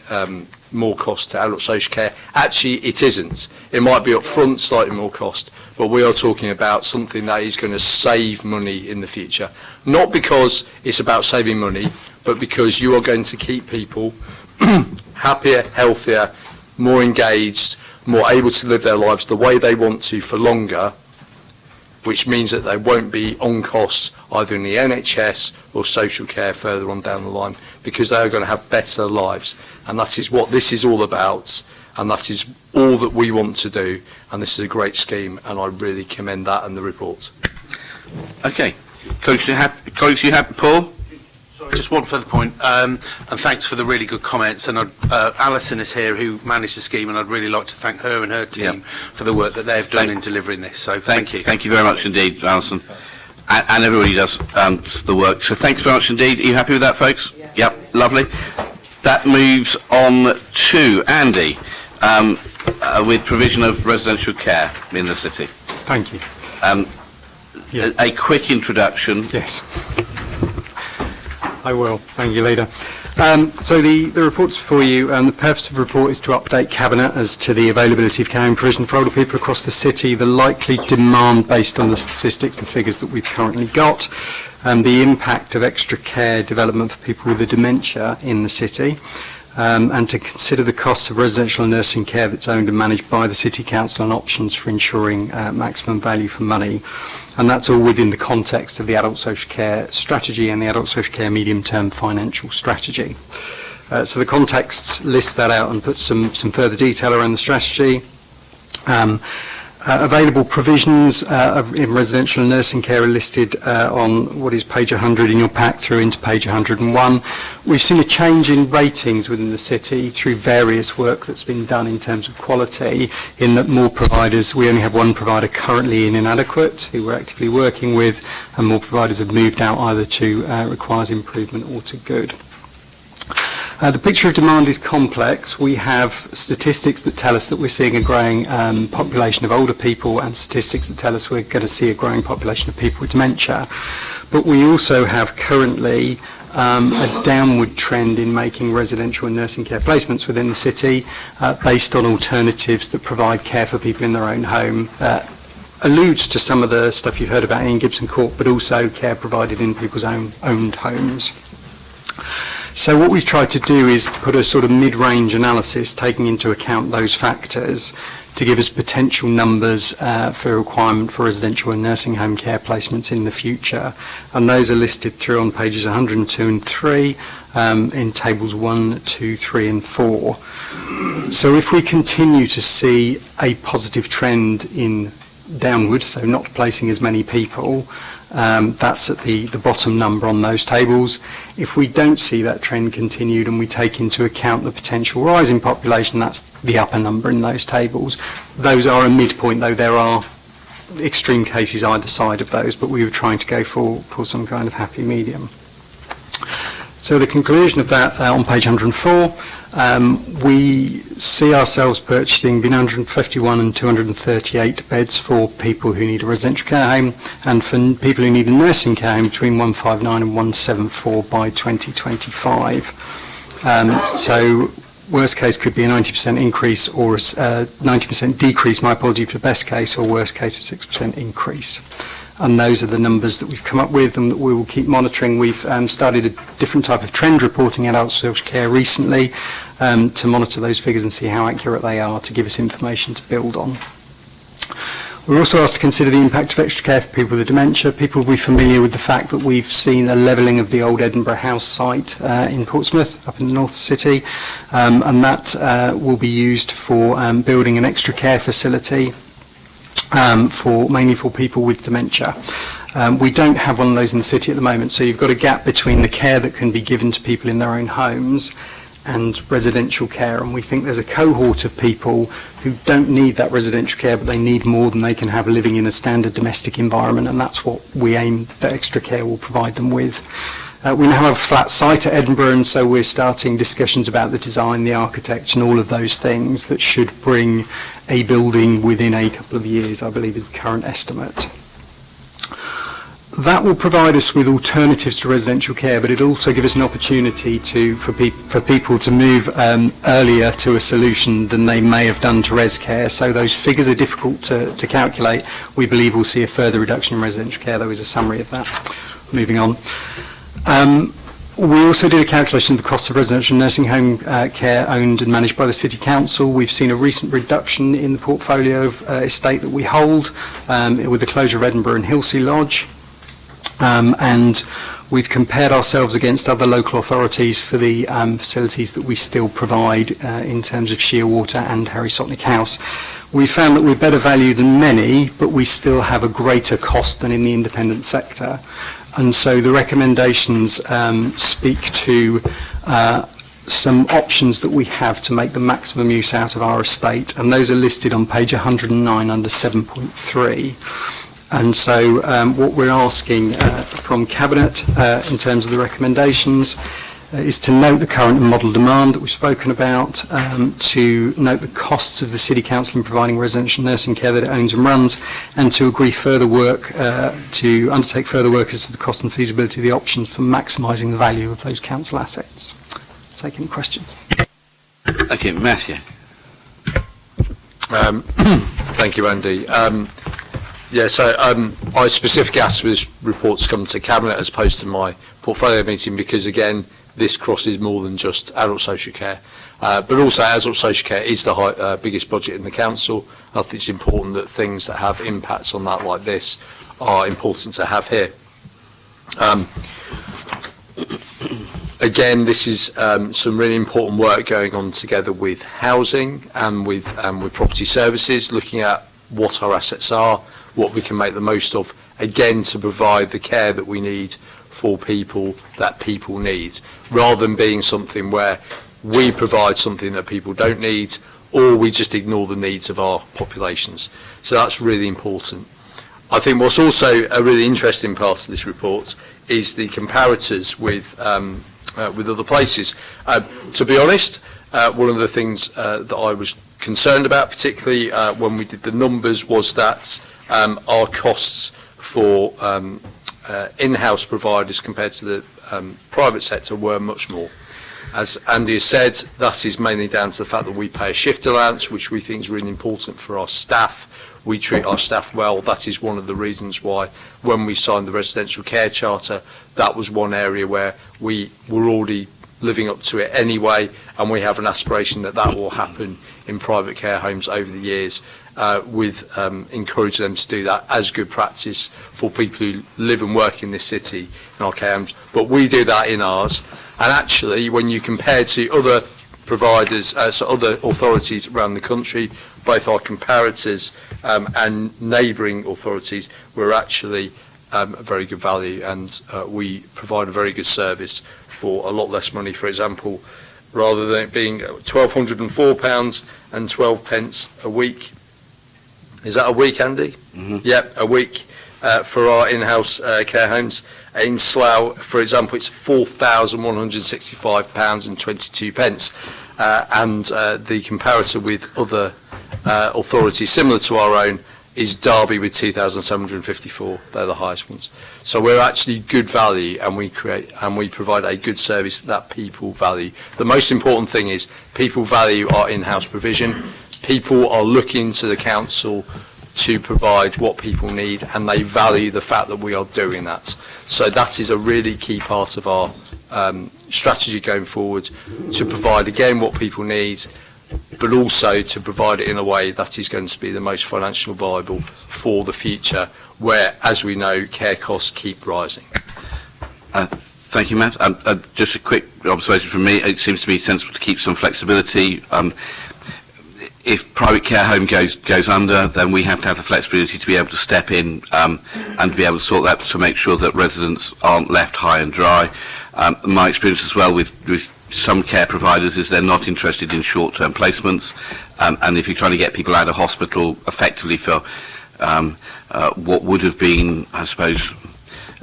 more cost to adult social care. Actually, it isn't. It might be up front slightly more cost, but we are talking about something that is going to save money in the future. Not because it's about saving money, but because you are going to keep people happier, healthier, more engaged, more able to live their lives the way they want to for longer, which means that they won't be on costs either in the NHS or social care further on down the line, because they are going to have better lives. And that is what this is all about, and that is all that we want to do, and this is a great scheme, and I really commend that and the report. Okay. Colleagues, you happy, Paul? Just one further point, and thanks for the really good comments. And Alison is here, who managed the scheme, and I'd really like to thank her and her team for the work that they've done in delivering this. So thank you. Thank you very much indeed, Alison. And everybody does the work. So thanks very much indeed. Are you happy with that, folks? Yep, lovely. That moves on to Andy, with provision of residential care in the city. Thank you. A quick introduction. Yes. I will. Thank you, Leader. So the report's before you. The purpose of the report is to update Cabinet as to the availability of care and provision for older people across the city, the likely demand based on the statistics and figures that we've currently got, and the impact of extra care development for people with dementia in the city, and to consider the costs of residential and nursing care that's owned and managed by the City Council and options for ensuring maximum value for money. And that's all within the context of the adult social care strategy and the adult social care medium-term financial strategy. So the context lists that out and puts some further detail around the strategy. Available provisions in residential and nursing care are listed on what is page 100 in your pack through into page 101. We've seen a change in ratings within the city through various work that's been done in terms of quality, in that more providers, we only have one provider currently in inadequate, who we're actively working with, and more providers have moved out either to requires improvement or to good. The picture of demand is complex. We have statistics that tell us that we're seeing a growing population of older people, and statistics that tell us we're going to see a growing population of people with dementia. But we also have currently a downward trend in making residential and nursing care placements within the city based on alternatives that provide care for people in their own home. Alludes to some of the stuff you've heard about in Gibson Court, but also care provided in people's owned homes. So what we've tried to do is put a sort of mid-range analysis taking into account those factors to give us potential numbers for a requirement for residential and nursing home care placements in the future. And those are listed through on pages 102 and 3 in tables 1, 2, 3 and 4. So if we continue to see a positive trend in downward, so not placing as many people, that's at the bottom number on those tables. If we don't see that trend continued and we take into account the potential rise in population, that's the upper number in those tables. Those are a midpoint, though there are extreme cases either side of those, but we were trying to go for some kind of happy medium. So the conclusion of that on page 104, we see ourselves purchasing between 151 and 238 beds for people who need a residential care home, and for people who need a nursing care home between 159 and 174 by 2025. So worst case could be a 90% increase or a 90% decrease, my apology, for best case, or worst case a 6% increase. And those are the numbers that we've come up with and that we will keep monitoring. We've started a different type of trend reporting in adult social care recently to monitor those figures and see how accurate they are, to give us information to build on. We're also asked to consider the impact of extra care for people with dementia. People will be familiar with the fact that we've seen a levelling of the old Edinburgh House site in Portsmouth, up in the north city, and that will be used for building an extra care facility mainly for people with dementia. We don't have one of those in the city at the moment, so you've got a gap between the care that can be given to people in their own homes and residential care, and we think there's a cohort of people who don't need that residential care, but they need more than they can have living in a standard domestic environment, and that's what we aim that extra care will provide them with. We now have a flat site at Edinburgh, and so we're starting discussions about the design, the architecture, and all of those things that should bring a building within a couple of years, I believe is the current estimate. That will provide us with alternatives to residential care, but it also gives us an opportunity for people to move earlier to a solution than they may have done to res care. So those figures are difficult to calculate. We believe we'll see a further reduction in residential care. There is a summary of that. Moving on. We also did a calculation of the cost of residential nursing home care owned and managed by the City Council. We've seen a recent reduction in the portfolio of estate that we hold with the closure of Edinburgh and Hilsea Lodge. And we've compared ourselves against other local authorities for the facilities that we still provide in terms of Shearwater and Harry Sotnick House. We found that we're better value than many, but we still have a greater cost than in the independent sector. And so the recommendations speak to some options that we have to make the maximum use out of our estate, and those are listed on page 109 under 7.3. And so what we're asking from Cabinet in terms of the recommendations is to note the current and model demand that we've spoken about, to note the costs of the City Council in providing residential nursing care that it owns and runs, and to agree further work, to undertake further work as to the cost and feasibility of the options for maximising the value of those council assets. Take any questions. Okay, Matthew. Thank you, Andy. Yeah, so I specifically asked for this report to come to Cabinet as opposed to my portfolio meeting because, again, this crosses more than just adult social care. But also adult social care is the biggest budget in the council. I think it's important that things that have impacts on that like this are important to have here. Again, this is some really important work going on together with housing and with property services, looking at what our assets are, what we can make the most of, again, to provide the care that we need for people that people need, rather than being something where we provide something that people don't need, or we just ignore the needs of our populations. So that's really important. I think what's also a really interesting part of this report is the comparators with other places. To be honest, one of the things that I was concerned about, particularly when we did the numbers, was that our costs for in-house providers compared to the private sector were much more. As Andy has said, that is mainly down to the fact that we pay a shift allowance, which we think is really important for our staff. We treat our staff well. That is one of the reasons why, when we signed the residential care charter, that was one area where we were already living up to it anyway, and we have an aspiration that that will happen in private care homes over the years, with encouraging them to do that as good practice for people who live and work in this city in our care homes. But we do that in ours, and actually when you compare to other providers, so other authorities around the country, both our comparators and neighbouring authorities, we're actually a very good value, and we provide a very good service for a lot less money. For example, rather than it being £1,204 and 12 pence a week. Is that a week, Andy? Mm-hmm. Yep, a week for our in-house care homes. In Slough, for example, it's £4,165 and 22 pence. And the comparator with other authorities similar to our own is Derby with 2,754. They're the highest ones. So we're actually good value, and we provide a good service that people value. The most important thing is people value our in-house provision. People are looking to the council to provide what people need, and they value the fact that we are doing that. So that is a really key part of our strategy going forward, to provide again what people need, but also to provide it in a way that is going to be the most financially viable for the future, where, as we know, care costs keep rising. Thank you, Matt. Just a quick observation from me. It seems to me sensible to keep some flexibility. If private care home goes under, then we have to have the flexibility to be able to step in and to be able to sort that, to make sure that residents aren't left high and dry. My experience as well with some care providers is they're not interested in short-term placements, and if you're trying to get people out of hospital effectively for what would have been, I suppose,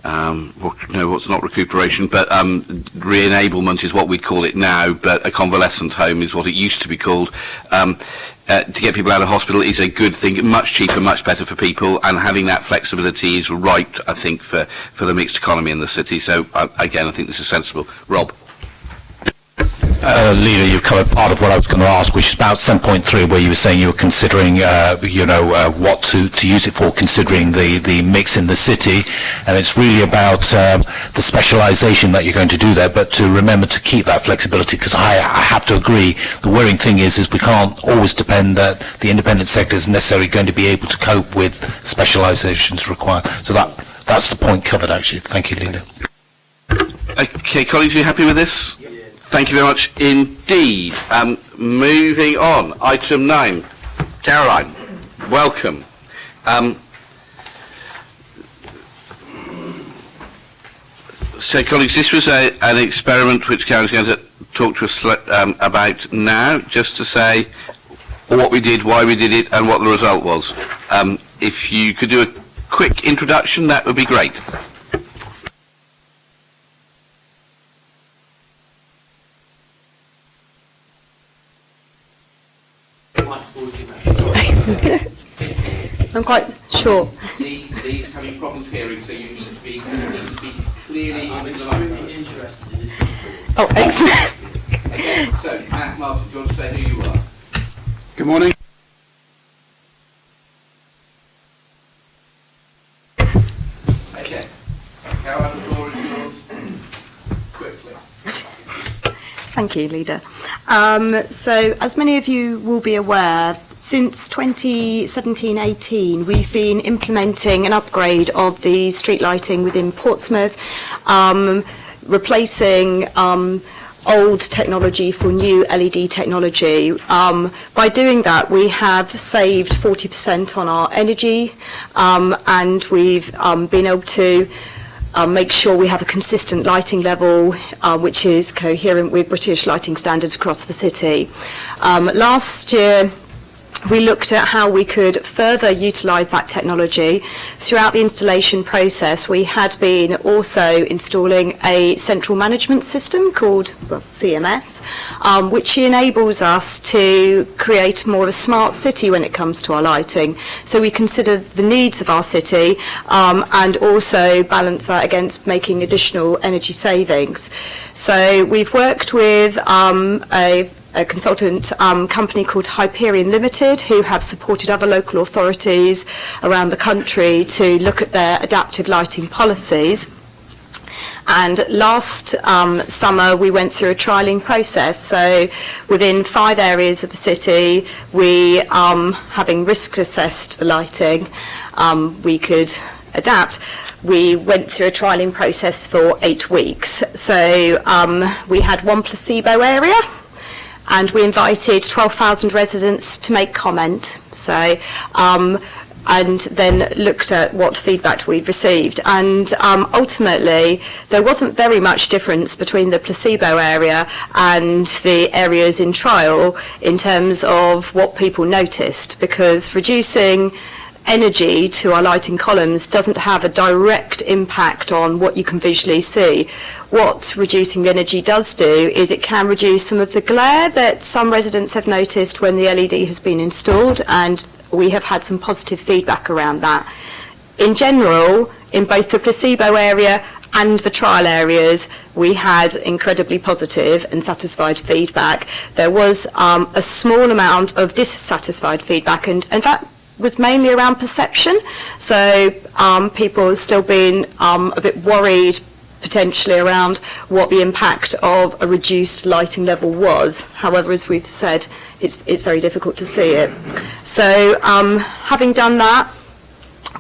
what's not recuperation, but re-enablement is what we'd call it now, but a convalescent home is what it used to be called. To get people out of hospital is a good thing, much cheaper, much better for people, and having that flexibility is right, I think, for the mixed economy in the city. So, again, I think this is sensible. Rob? Leader, you've covered part of what I was going to ask, which is about 7.3, where you were saying you were considering, what to use it for, considering the mix in the city, and it's really about the specialisation that you're going to do there, but to remember to keep that flexibility, because I have to agree, the worrying thing is we can't always depend that the independent sector is necessarily going to be able to cope with specialisations required. So that's the point covered, actually. Thank you, Leader. Okay, colleagues, are you happy with this? Thank you very much indeed. Moving on, item 9. Caroline, welcome. So, colleagues, this was an experiment which Caroline's going to talk to us about now, just to say what we did, why we did it, and what the result was. If you could do a quick introduction, that would be great. I'm quite sure. Dee's having problems hearing, so you need to be clearly in the microphone. Oh, excellent. Okay, so, Matt Martin, do you want to say who you are? Good morning. Okay. Caroline, the floor is yours. Quickly. Thank you, Leader. So, as many of you will be aware, since 2017-18, we've been implementing an upgrade of the street lighting within Portsmouth, replacing old technology for new LED technology. By doing that, we have saved 40% on our energy, and we've been able to make sure we have a consistent lighting level which is coherent with British lighting standards across the city. Last year, we looked at how we could further utilise that technology. Throughout the installation process, we had been also installing a central management system called CMS, which enables us to create more of a smart city when it comes to our lighting. So we consider the needs of our city and also balance that against making additional energy savings. So we've worked with a consultant company called Hyperion Limited, who have supported other local authorities around the country to look at their adaptive lighting policies. And last summer we went through a trialling process. So within 5 areas of the city, we, having risk assessed the lighting, we could adapt. We went through a trialling process for 8 weeks. So we had one placebo area, and we invited 12,000 residents to make comment. So, and then looked at what feedback we'd received. And ultimately, there wasn't very much difference between the placebo area and the areas in trial in terms of what people noticed, because reducing energy to our lighting columns doesn't have a direct impact on what you can visually see. What reducing energy does do is it can reduce some of the glare that some residents have noticed when the LED has been installed, and we have had some positive feedback around that. In general, in both the placebo area and the trial areas, we had incredibly positive and satisfied feedback. There was a small amount of dissatisfied feedback, and in fact was mainly around perception. So people still been a bit worried potentially around what the impact of a reduced lighting level was. However, as we've said, it's very difficult to see it. So having done that,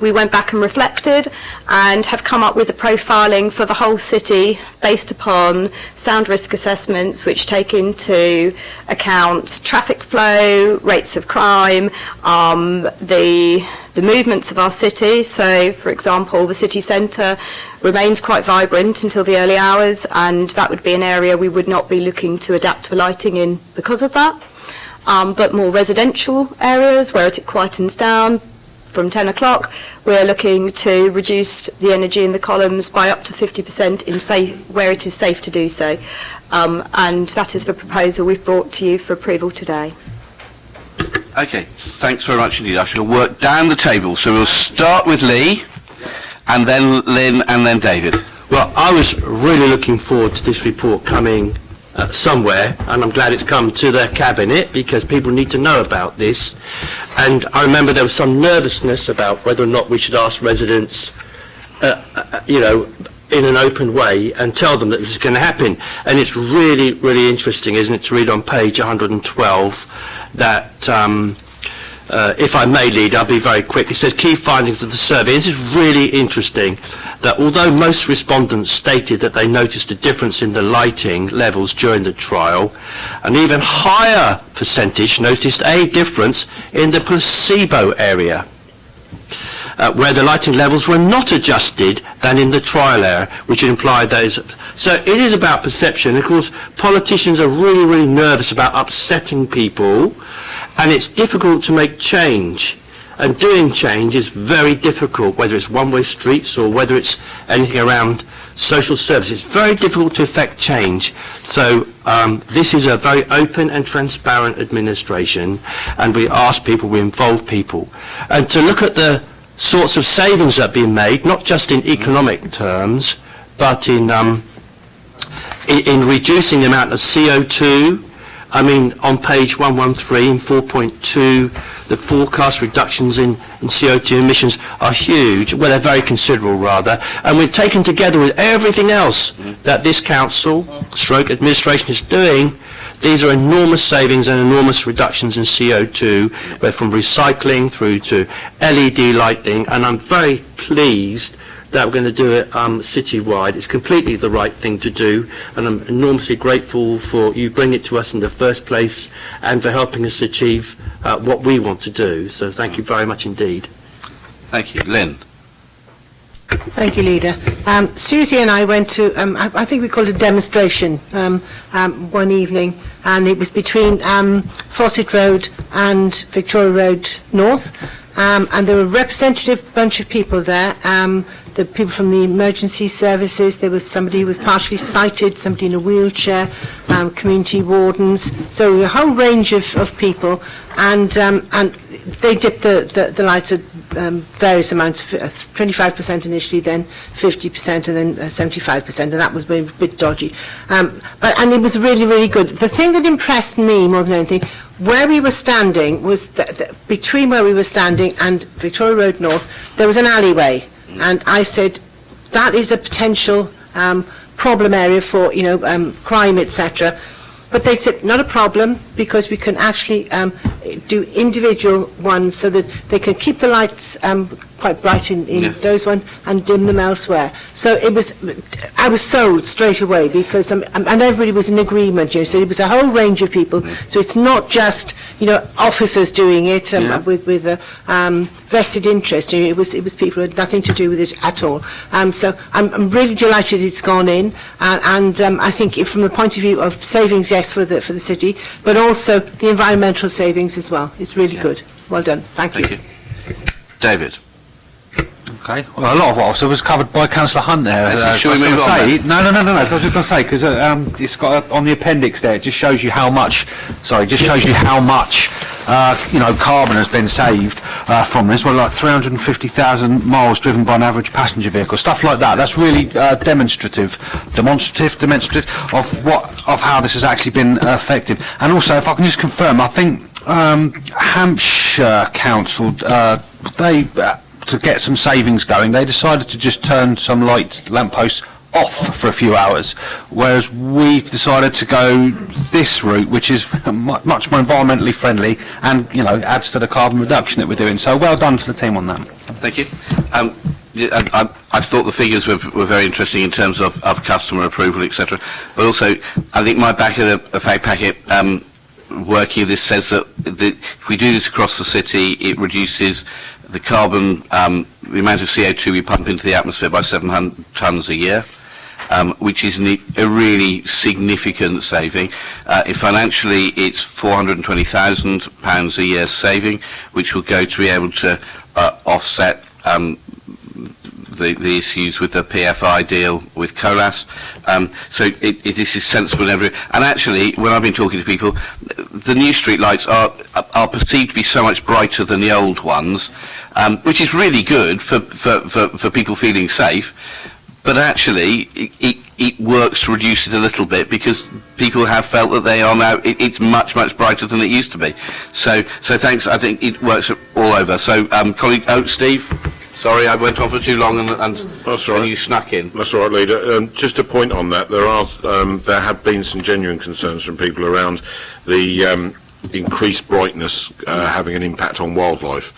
we went back and reflected and have come up with a profiling for the whole city based upon sound risk assessments which take into account traffic flow, rates of crime, the movements of our city. So, for example, the city centre remains quite vibrant until the early hours, and that would be an area we would not be looking to adapt the lighting in because of that. But more residential areas where it quietens down from 10 o'clock, we're looking to reduce the energy in the columns by up to 50% in where it is safe to do so. And that is the proposal we've brought to you for approval today. Okay, thanks very much indeed. I shall work down the table. So we'll start with Lee, and then Lynn, and then David. Well, I was really looking forward to this report coming somewhere, and I'm glad it's come to the Cabinet because people need to know about this. And I remember there was some nervousness about whether or not we should ask residents, in an open way and tell them that this is going to happen. And it's really, really interesting, isn't it, to read on page 112 that, if I may, Lead, I'll be very quick. It says key findings of the survey. This is really interesting, that although most respondents stated that they noticed a difference in the lighting levels during the trial, an even higher percentage noticed a difference in the placebo area, where the lighting levels were not adjusted than in the trial area, which implied those. So it is about perception. Of course, politicians are really, really nervous about upsetting people, and it's difficult to make change. And doing change is very difficult, whether it's one-way streets or whether it's anything around social services. It's very difficult to effect change. So this is a very open and transparent administration, and we ask people, we involve people. And to look at the sorts of savings that have been made, not just in economic terms, but in reducing the amount of CO2. I mean, on page 113 and 4.2, the forecast reductions in CO2 emissions are huge. Well, they're very considerable, rather. And we're taken together with everything else that this council, stroke administration, is doing. These are enormous savings and enormous reductions in CO2, from recycling through to LED lighting. And I'm very pleased that we're going to do it citywide. It's completely the right thing to do, and I'm enormously grateful for you bringing it to us in the first place and for helping us achieve what we want to do. So thank you very much indeed. Thank you. Lynn. Thank you, Leader. Susie and I went to, I think we called it a demonstration one evening, and it was between Fawcett Road and Victoria Road North, and there were a representative bunch of people there. The people from the emergency services, there was somebody who was partially sighted, somebody in a wheelchair, community wardens, so a whole range of people, and they dipped the lights at various amounts, 25% initially, then 50%, and then 75%, and that was a bit dodgy. And it was really, really good. The thing that impressed me more than anything, where we were standing was between where we were standing and Victoria Road North, there was an alleyway. And I said, that is a potential problem area for, crime, etc. But they said, not a problem, because we can actually do individual ones so that they can keep the lights quite bright in those ones and dim them elsewhere. So I was sold straight away, because and everybody was in agreement. So it was a whole range of people. So it's not just officers doing it with a vested interest. It was people who had nothing to do with it at all. So I'm really delighted it's gone in, and I think from the point of view of savings, yes, for the city, but also the environmental savings as well. It's really good. Well done. Thank you. David. Okay. Well, a lot of what I said was covered by Councillor Hunt there. Should we move on then? No. I was just going to say, because it's got on the appendix there. It just shows you how much. Sorry, just shows you how much carbon has been saved from this. Well, like 350,000 miles driven by an average passenger vehicle, stuff like that. That's really demonstrative of how this has actually been effective. And also, if I can just confirm, I think Hampshire Council to get some savings going, they decided to just turn some lampposts off for a few hours, whereas we've decided to go this route, which is much more environmentally friendly and, you know, adds to the carbon reduction that we're doing. So well done to the team on that. Thank you. I thought the figures were very interesting in terms of customer approval, etc. But also, I think my back of the fact packet working this says that if we do this across the city, it reduces the carbon, the amount of CO2 we pump into the atmosphere by 700 tonnes a year, which is a really significant saving. Financially, it's £420,000 a year saving, which will go to be able to offset the issues with the PFI deal with COLAS. So this is sensible in every... And actually, when I've been talking to people, the new street lights are perceived to be so much brighter than the old ones, which is really good for people feeling safe. But actually, it works to reduce it a little bit because people have felt that they are now, it's much brighter than it used to be. So thanks, I think it works all over. So, colleague, Steve, sorry I went on for too long and That's right. And you snuck in. That's all right, Leader. Just a point on that, there have been some genuine concerns from people around the increased brightness having an impact on wildlife.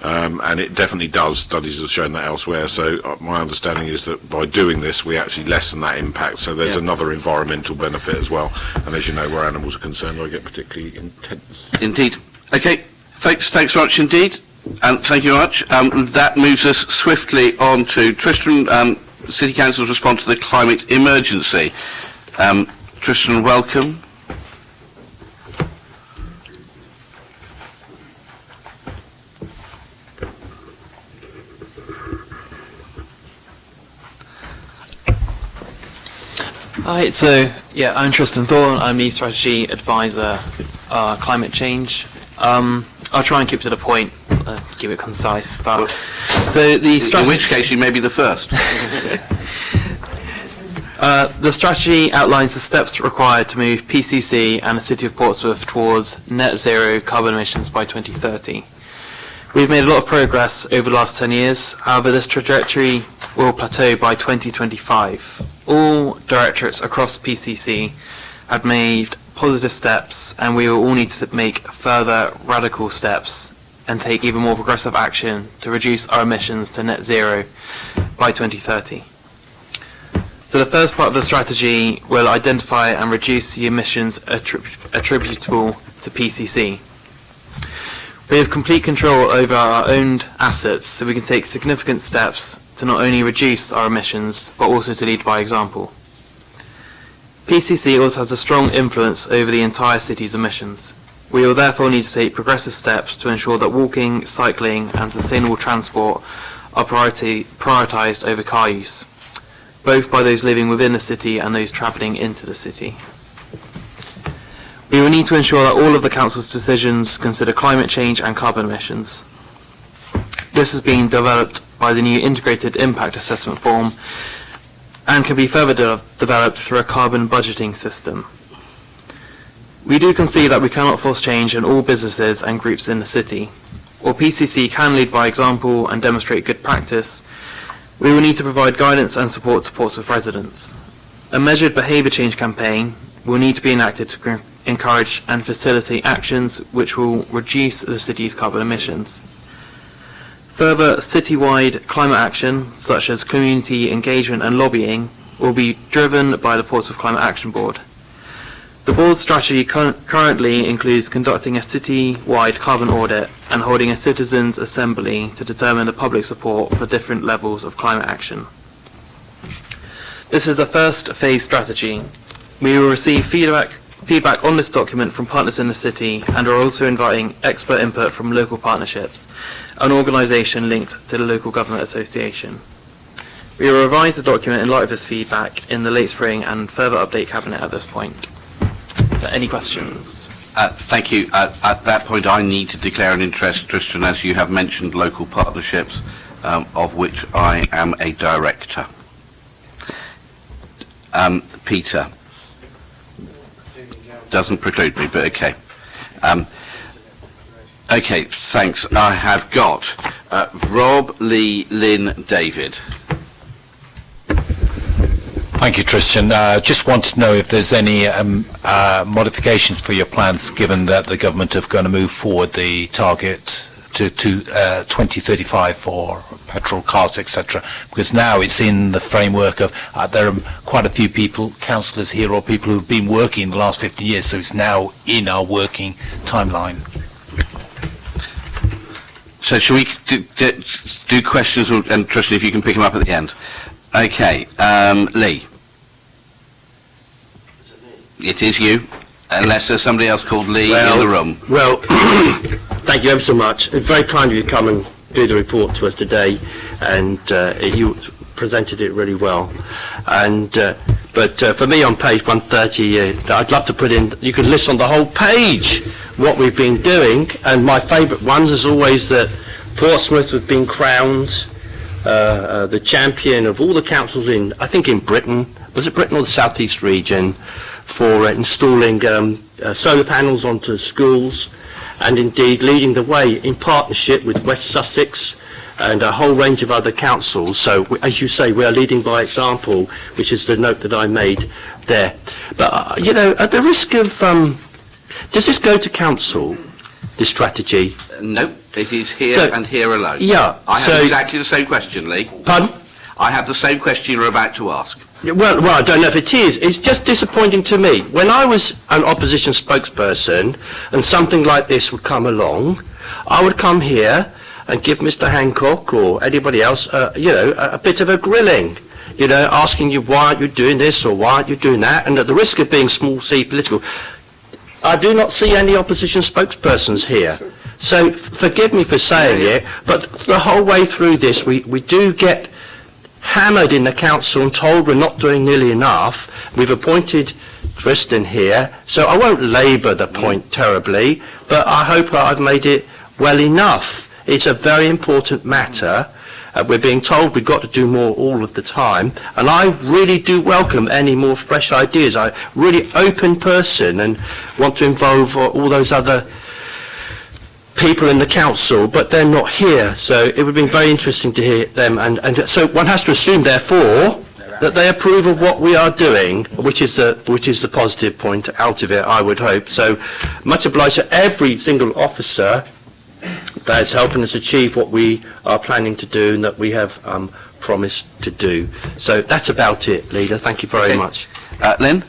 And it definitely does. Studies have shown that elsewhere. So my understanding is that by doing this, we actually lessen that impact. So there's another environmental benefit as well. And as you know, where animals are concerned, I get particularly intense. Indeed. Okay. Thanks very much indeed. And thank you very much. That moves us swiftly on to Tristan, City Council's response to the climate emergency. Tristan, welcome. Hi, so I'm Tristan Thorne. I'm the strategy advisor, climate change. I'll try and keep to the point, keep it concise. But so the strategy. In which case, you may be the first. The strategy outlines the steps required to move PCC and the City of Portsmouth towards net zero carbon emissions by 2030. We've made a lot of progress over the last 10 years. However, this trajectory will plateau by 2025. All directorates across PCC have made positive steps, and we will all need to make further radical steps and take even more progressive action to reduce our emissions to net zero by 2030. So the first part of the strategy will identify and reduce the emissions attributable to PCC. We have complete control over our owned assets, so we can take significant steps to not only reduce our emissions, but also to lead by example. PCC also has a strong influence over the entire city's emissions. We will therefore need to take progressive steps to ensure that walking, cycling and sustainable transport are prioritised over car use, both by those living within the city and those travelling into the city. We will need to ensure that all of the Council's decisions consider climate change and carbon emissions. This has been developed by the new Integrated Impact Assessment form and can be further developed through a carbon budgeting system. We do concede that we cannot force change in all businesses and groups in the city. While PCC can lead by example and demonstrate good practice, we will need to provide guidance and support to Portsmouth residents. A measured behaviour change campaign will need to be enacted to encourage and facilitate actions which will reduce the city's carbon emissions. Further citywide climate action, such as community engagement and lobbying, will be driven by the Portsmouth Climate Action Board. The board's strategy currently includes conducting a city-wide carbon audit and holding a citizens' assembly to determine the public support for different levels of climate action. This is a first phase strategy. We will receive feedback on this document from partners in the city and are also inviting expert input from local partnerships, an organisation linked to the Local Government Association. We will revise the document in light of this feedback in the late spring and further update Cabinet at this point. So any questions? Thank you. At that point, I need to declare an interest, Tristan, as you have mentioned local partnerships, of which I am a director. Peter. Doesn't preclude me, but okay. Okay, thanks. I have got Rob, Lee, Lynn, David. Thank you, Tristan. Just want to know if there's any modifications for your plans, given that the government have going to move forward the target to 2035 for petrol cars, etc. Because now it's in the framework of there are quite a few people, councillors here, or people who've been working the last 50 years, so it's now in our working timeline. So shall we do questions, and Tristan, if you can pick them up at the end? Okay, Lee. It is you, unless there's somebody else called Lee in the room. Well, thank you ever so much. It's very kind of you to come and do the report to us today, and you presented it really well. And but for me, on page 130, I'd love to put in, you could list on the whole page what we've been doing, and my favourite ones is always that Portsmouth has been crowned the champion of all the councils in, I think in Britain, was it Britain or the South East region, for installing solar panels onto schools, and indeed leading the way in partnership with West Sussex and a whole range of other councils. So, as you say, we are leading by example, which is the note that I made there. But, you know, at the risk of, does this go to council, this strategy? No, it is here and here alone. Yeah. I have exactly the same question, Lee. Pardon? I have the same question you're about to ask. Well, I don't know if it is. It's just disappointing to me. When I was an opposition spokesperson and something like this would come along, I would come here and give Mr. Hancock or anybody else, you know, a bit of a grilling, you know, asking you why aren't you doing this or why aren't you doing that, and at the risk of being small c political, I do not see any opposition spokespersons here. So forgive me for saying it, but the whole way through this, we do get hammered in the council and told we're not doing nearly enough. We've appointed Tristan here, so I won't labour the point terribly, but I hope I've made it well enough. It's a very important matter. We're being told we've got to do more all of the time, and I really do welcome any more fresh ideas. I'm a really open person and want to involve all those other people in the council, but they're not here, so it would have been very interesting to hear them, and so one has to assume therefore that they approve of what we are doing, which is the positive point out of it, I would hope. So much obliged to every single officer that is helping us achieve what we are planning to do and that we have promised to do. So that's about it, Leader. Thank you very much. Lynn?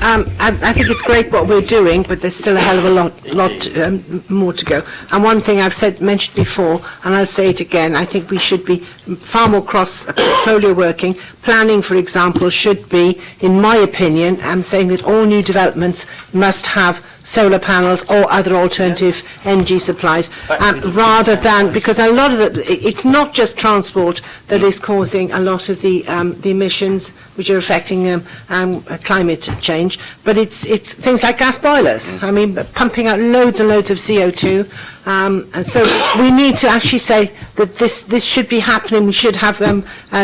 I think it's great what we're doing, but there's still a hell of a lot more to go. And one thing I've mentioned before, and I'll say it again, I think we should be far more cross-portfolio working. Planning, for example, should be, in my opinion, I'm saying that all new developments must have solar panels or other alternative energy supplies, rather than, because a lot of it's not just transport that is causing a lot of the emissions which are affecting climate change, but it's things like gas boilers. I mean, pumping out loads and loads of CO2. And so we need to actually say that this should be happening. We should have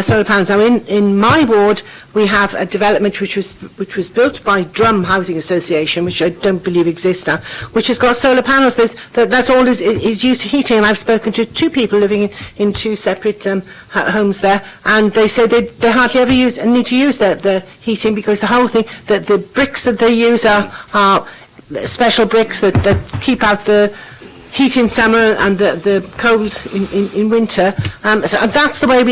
solar panels. Now, in my ward, we have a development which was built by Drum Housing Association, which I don't believe exists now, which has got solar panels. That's all is used to heating. And I've spoken to two people living in two separate homes there, and they say they hardly ever need to use the heating, because the whole thing, the bricks that they use are special bricks that keep out the heat in summer and the cold in winter. So that's the way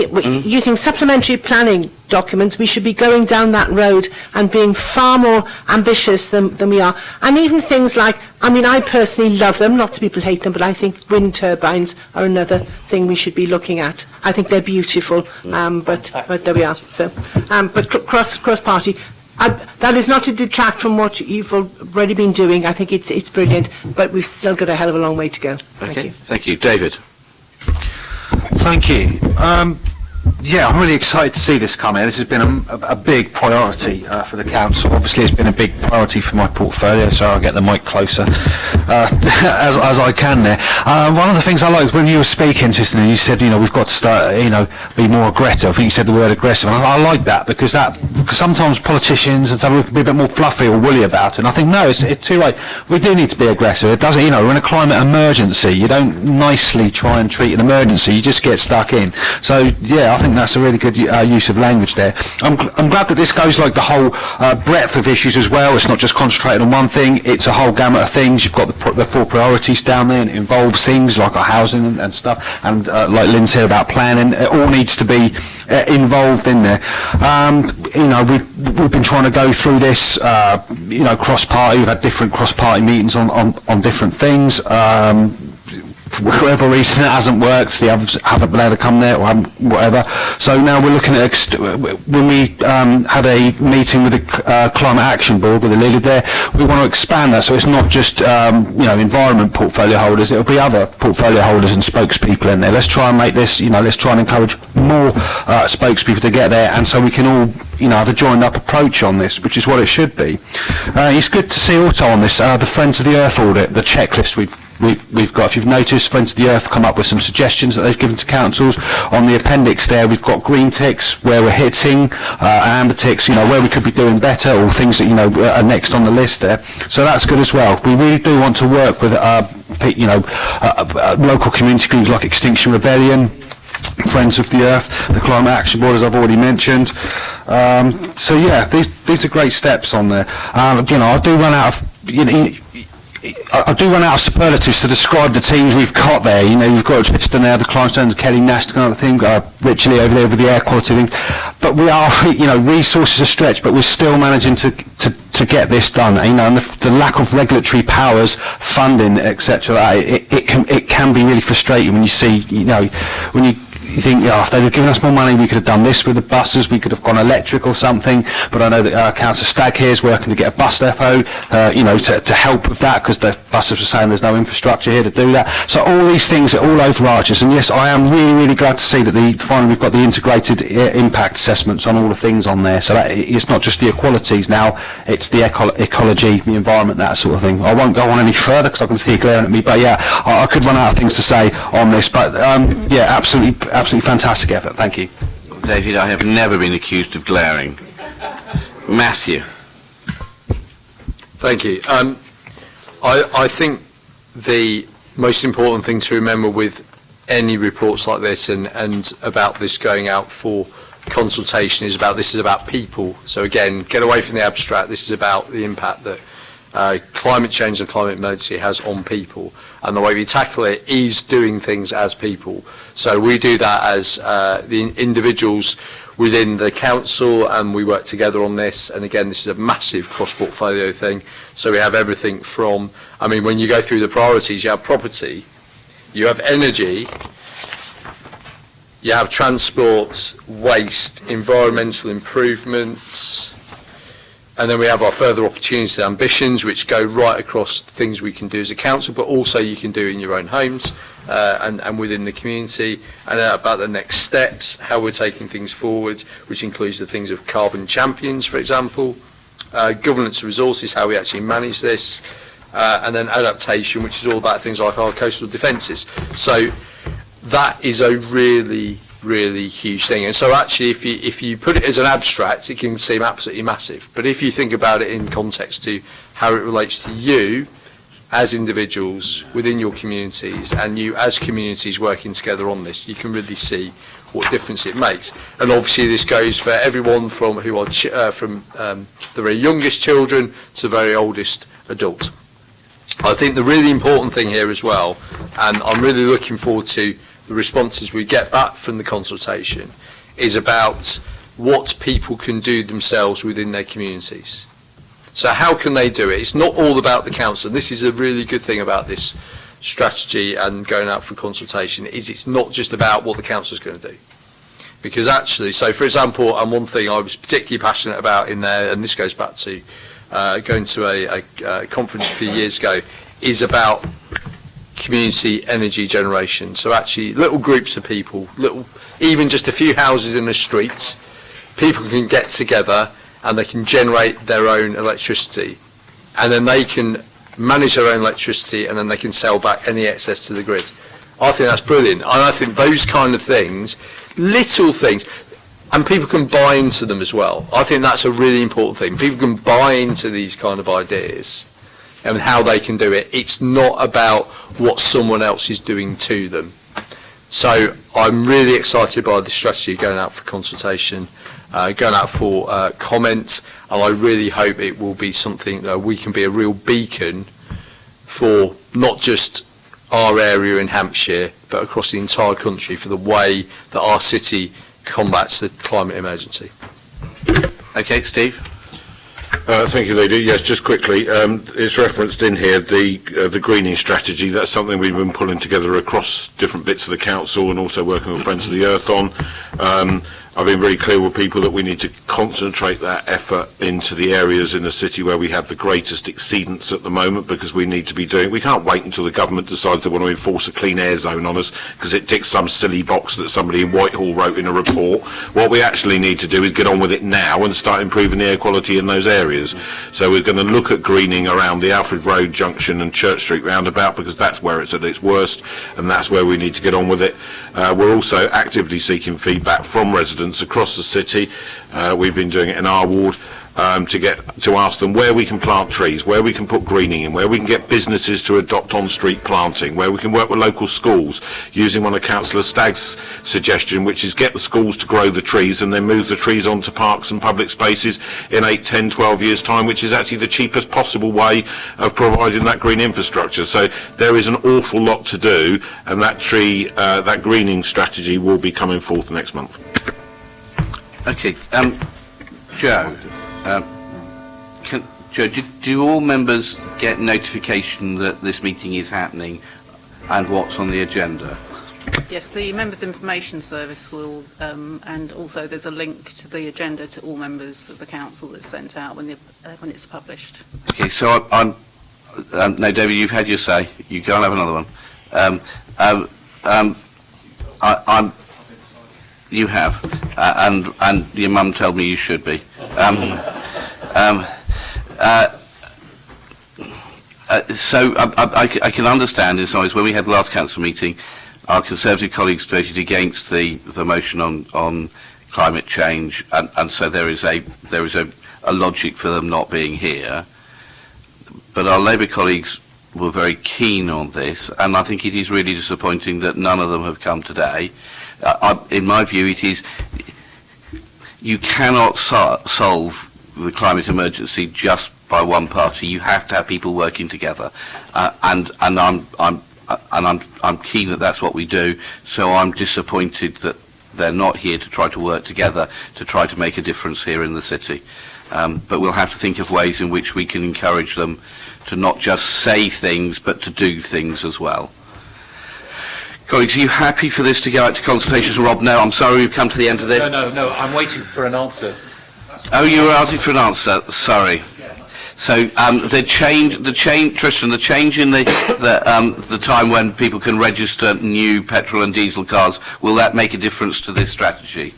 using supplementary planning documents, we should be going down that road and being far more ambitious than we are. And even things like, I mean, I personally love them, lots of people hate them, but I think wind turbines are another thing we should be looking at. I think they're beautiful, but there we are. So, but cross-party, that is not to detract from what you've already been doing. I think it's brilliant, but we've still got a hell of a long way to go. Thank you. Thank you. David? Thank you. Yeah, I'm really excited to see this come in. This has been a big priority for the council. Obviously, it's been a big priority for my portfolio, so I'll get the mic closer as I can there. One of the things I liked when you were speaking, Tristan, you said, we've got to start, be more aggressive. I think you said the word aggressive, and I like that, because sometimes politicians and stuff can be a bit more fluffy or woolly about it, and I think, no, it's too late. We do need to be aggressive. It doesn't, we're in a climate emergency. You don't nicely try and treat an emergency. You just get stuck in. So, yeah, I think think that's a really good use of language there. I'm glad that this goes like the whole breadth of issues as well. It's not just concentrated on one thing, it's a whole gamut of things. You've got the 4 priorities down there, and it involves things like our housing and stuff, and like Lynn said about planning, it all needs to be involved in there. You know, we've been trying to go through this, you know, cross-party. We've had different cross-party meetings on different things. For whatever reason it hasn't worked, the others haven't been able to come there or haven't, whatever. So now we're looking at, when we had a meeting with the Climate Action Board with the leader there, we want to expand that so it's not just you know, environment portfolio holders, it'll be other portfolio holders and spokespeople in there. Let's try and make this, you know, let's try and encourage more spokespeople to get there, and so we can all, you know, have a joined up approach on this, which is what it should be. It's good to see also on this the Friends of the Earth audit, the checklist we've got. If you've noticed, Friends of the Earth come up with some suggestions that they've given to councils. On the appendix there, we've got green ticks where we're hitting, amber ticks, you know, where we could be doing better, or things that, you know, are next on the list there. So that's good as well. We really do want to work with, you know, local community groups like Extinction Rebellion, Friends of the Earth, the Climate Action Board, as I've already mentioned. So yeah, these are great steps on there. You know, I do run out of superlatives to describe the teams we've got there. You know, you've got Tristan there, the Climestones, Kelly Nash, kind of thing, Richie Lee over there with the air quality thing. But we are, you know, resources are stretched, but we're still managing to get this done. You know, and the lack of regulatory powers, funding, etc. It can be really frustrating when you see, you know, when you think, if they'd have given us more money, we could have done this with the buses, we could have gone electric or something. But I know that Councillor Stagg here is working to get a bus depot, you know, to help with that, because the buses were saying there's no infrastructure here to do that. So all these things are all overarchers, and yes, I am really, really glad to see that finally we've got the integrated impact assessments on all the things on there. So that it's not just the equalities now, it's the ecology, the environment, that sort of thing. I won't go on any further because I can see you glaring at me, but yeah, I could run out of things to say on this, but yeah, absolutely fantastic effort. Thank you. David, I have never been accused of glaring. Matthew. Thank you. I think the most important thing to remember with any reports like this and about this going out for consultation is about people. So again, get away from the abstract. This is about the impact that climate change and climate emergency has on people, and the way we tackle it is doing things as people. So we do that as the individuals within the council, and we work together on this. And again, this is a massive cross-portfolio thing. So we have everything from, I mean, when you go through the priorities, you have property, you have energy, you have transport, waste, environmental improvements, and then we have our further opportunities and ambitions, which go right across things we can do as a council, but also you can do in your own homes and within the community, and about the next steps, how we're taking things forward, which includes the things of carbon champions, for example, governance of resources, how we actually manage this, and then adaptation, which is all about things like our coastal defences. So that is a really, really huge thing. And so actually, if you put it as an abstract, it can seem absolutely massive. But if you think about it in context to how it relates to you as individuals within your communities, and you as communities working together on this, you can really see what difference it makes. And obviously this goes for everyone from who are the very youngest children to the very oldest adult. I think the really important thing here as well, and I'm really looking forward to the responses we get back from the consultation, is about what people can do themselves within their communities. So how can they do it? It's not all about the council. This is a really good thing about this strategy and going out for consultation, is it's not just about what the council is going to do. Because actually, so for example, and one thing I was particularly passionate about in there, and this goes back to going to a conference a few years ago, is about community energy generation. So actually little groups of people, even just a few houses in the streets, people can get together and they can generate their own electricity, and then they can manage their own electricity, and then they can sell back any excess to the grid. I think that's brilliant, and I think those kind of things, little things, and people can buy into them as well. I think that's a really important thing. People can buy into these kind of ideas and how they can do it. It's not about what someone else is doing to them. So I'm really excited by the strategy going out for consultation, going out for comment, and I really hope it will be something that we can be a real beacon for not just our area in Hampshire, but across the entire country for the way that our city combats the climate emergency. Okay, Steve. Thank you, Leader. Yes, just quickly, it's referenced in here, the greening strategy. That's something we've been pulling together across different bits of the council and also working with Friends of the Earth on. I've been very clear with people that we need to concentrate that effort into the areas in the city where we have the greatest exceedance at the moment, because we need to be doing, we can't wait until the government decides they want to enforce a clean air zone on us because it ticks some silly box that somebody in Whitehall wrote in a report. What we actually need to do is get on with it now and start improving the air quality in those areas. So we're going to look at greening around the Alfred Road junction and Church Street roundabout, because that's where it's at its worst, and that's where we need to get on with it. We're also actively seeking feedback from residents across the city. We've been doing it in our ward to ask them where we can plant trees, where we can put greening in, where we can get businesses to adopt on-street planting, where we can work with local schools, using one of Councillor Stagg's suggestion, which is get the schools to grow the trees and then move the trees onto parks and public spaces in 8, 10, 12 years' time, which is actually the cheapest possible way of providing that green infrastructure. So there is an awful lot to do, and that greening strategy will be coming forth next month. Okay, Joe. Joe, do all members get notification that this meeting is happening and what's on the agenda? Yes, the Members' Information Service will, and also there's a link to the agenda to all members of the council that's sent out when it's published. Okay, so no, David, you've had your say. You go and have another one. You have, and your mum told me you should be. So I can understand in some ways, when we had the last council meeting, our Conservative colleagues voted against the motion on climate change, and so there is a logic for them not being here. But our Labour colleagues were very keen on this, and I think it is really disappointing that none of them have come today. In my view, it is, you cannot solve the climate emergency just by one party. You have to have people working together, and I'm keen that that's what we do. So I'm disappointed that they're not here to try to work together to try to make a difference here in the city. But we'll have to think of ways in which we can encourage them to not just say things but to do things as well. Colleagues, are you happy for this to go out to consultations? Rob, no, I'm sorry we've come to the end of this. No, I'm waiting for an answer. Oh, you were asking for an answer, sorry. So the change, Tristan, the change in the time when people can register new petrol and diesel cars, will that make a difference to this strategy?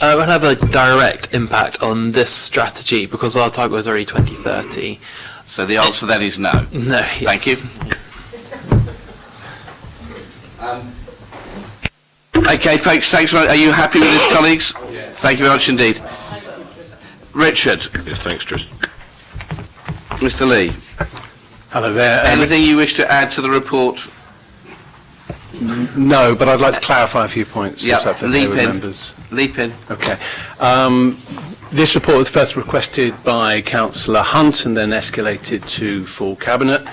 It will have a direct impact on this strategy because our target was already 2030. So the answer then is no? No, yes. Thank you. Okay, folks, thanks. Are you happy with this, colleagues? Yes. Thank you very much indeed. Richard. Yes, thanks, Tristan. Mr. Lee. Hello there. Anything you wish to add to the report? No, but I'd like to clarify a few points. Yeah, if that's okay leap with in. members. Leap in. Okay. This report was first requested by Councillor Hunt and then escalated to full Cabinet.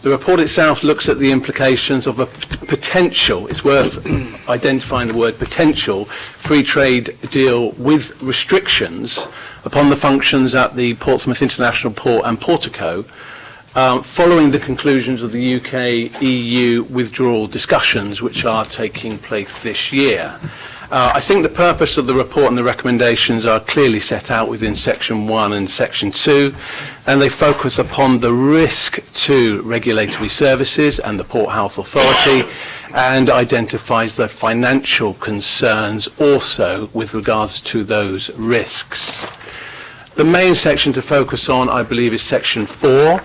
The report itself looks at the implications of a potential, it's worth identifying the word potential, free trade deal with restrictions upon the functions at the Portsmouth International Port and Portico, following the conclusions of the UK-EU withdrawal discussions, which are taking place this year. I think the purpose of the report and the recommendations are clearly set out within Section 1 and Section 2, and they focus upon the risk to regulatory services and the Port Health Authority, and identifies the financial concerns also with regards to those risks. The main section to focus on, I believe, is Section 4.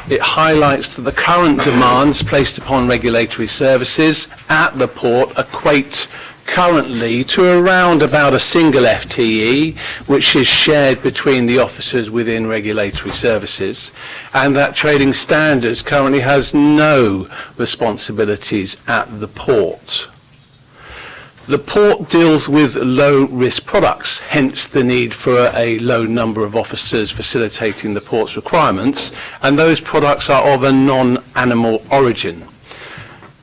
It highlights that the current demands placed upon regulatory services at the port equate currently to around about a single FTE, which is shared between the officers within regulatory services, and that Trading Standards currently has no responsibilities at the port. The port deals with low-risk products, hence the need for a low number of officers facilitating the port's requirements, and those products are of a non-animal origin.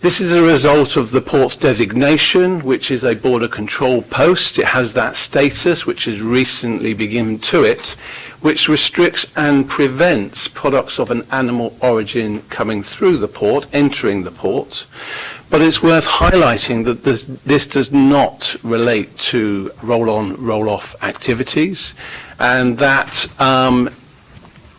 This is a result of the port's designation, which is a border control post. It has that status, which has recently been given to it, which restricts and prevents products of an animal origin coming through the port, entering the port. But it's worth highlighting that this does not relate to roll-on, roll-off activities, and that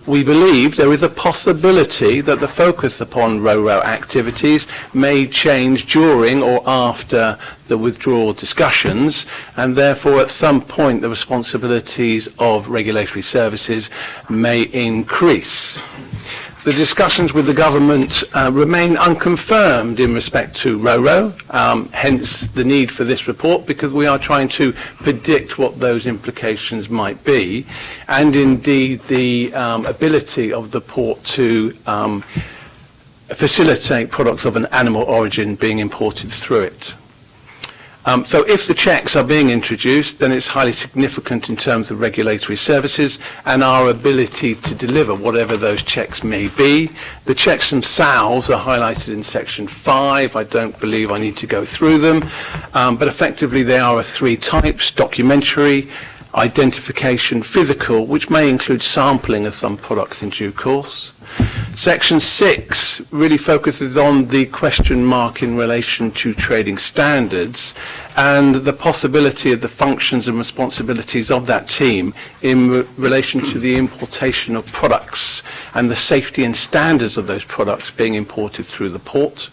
we believe there is a possibility that the focus upon RoRo activities may change during or after the withdrawal discussions, and therefore at some point the responsibilities of regulatory services may increase. The discussions with the government remain unconfirmed in respect to RoRo, hence the need for this report, because we are trying to predict what those implications might be, and indeed the ability of the port to facilitate products of an animal origin being imported through it. So if the checks are being introduced, then it's highly significant in terms of regulatory services and our ability to deliver whatever those checks may be. The checks themselves are highlighted in section 5. I don't believe I need to go through them, but effectively they are of three types: documentary, identification, physical, which may include sampling of some products in due course. Section 6 really focuses on the question mark in relation to trading standards and the possibility of the functions and responsibilities of that team in relation to the importation of products and the safety and standards of those products being imported through the port.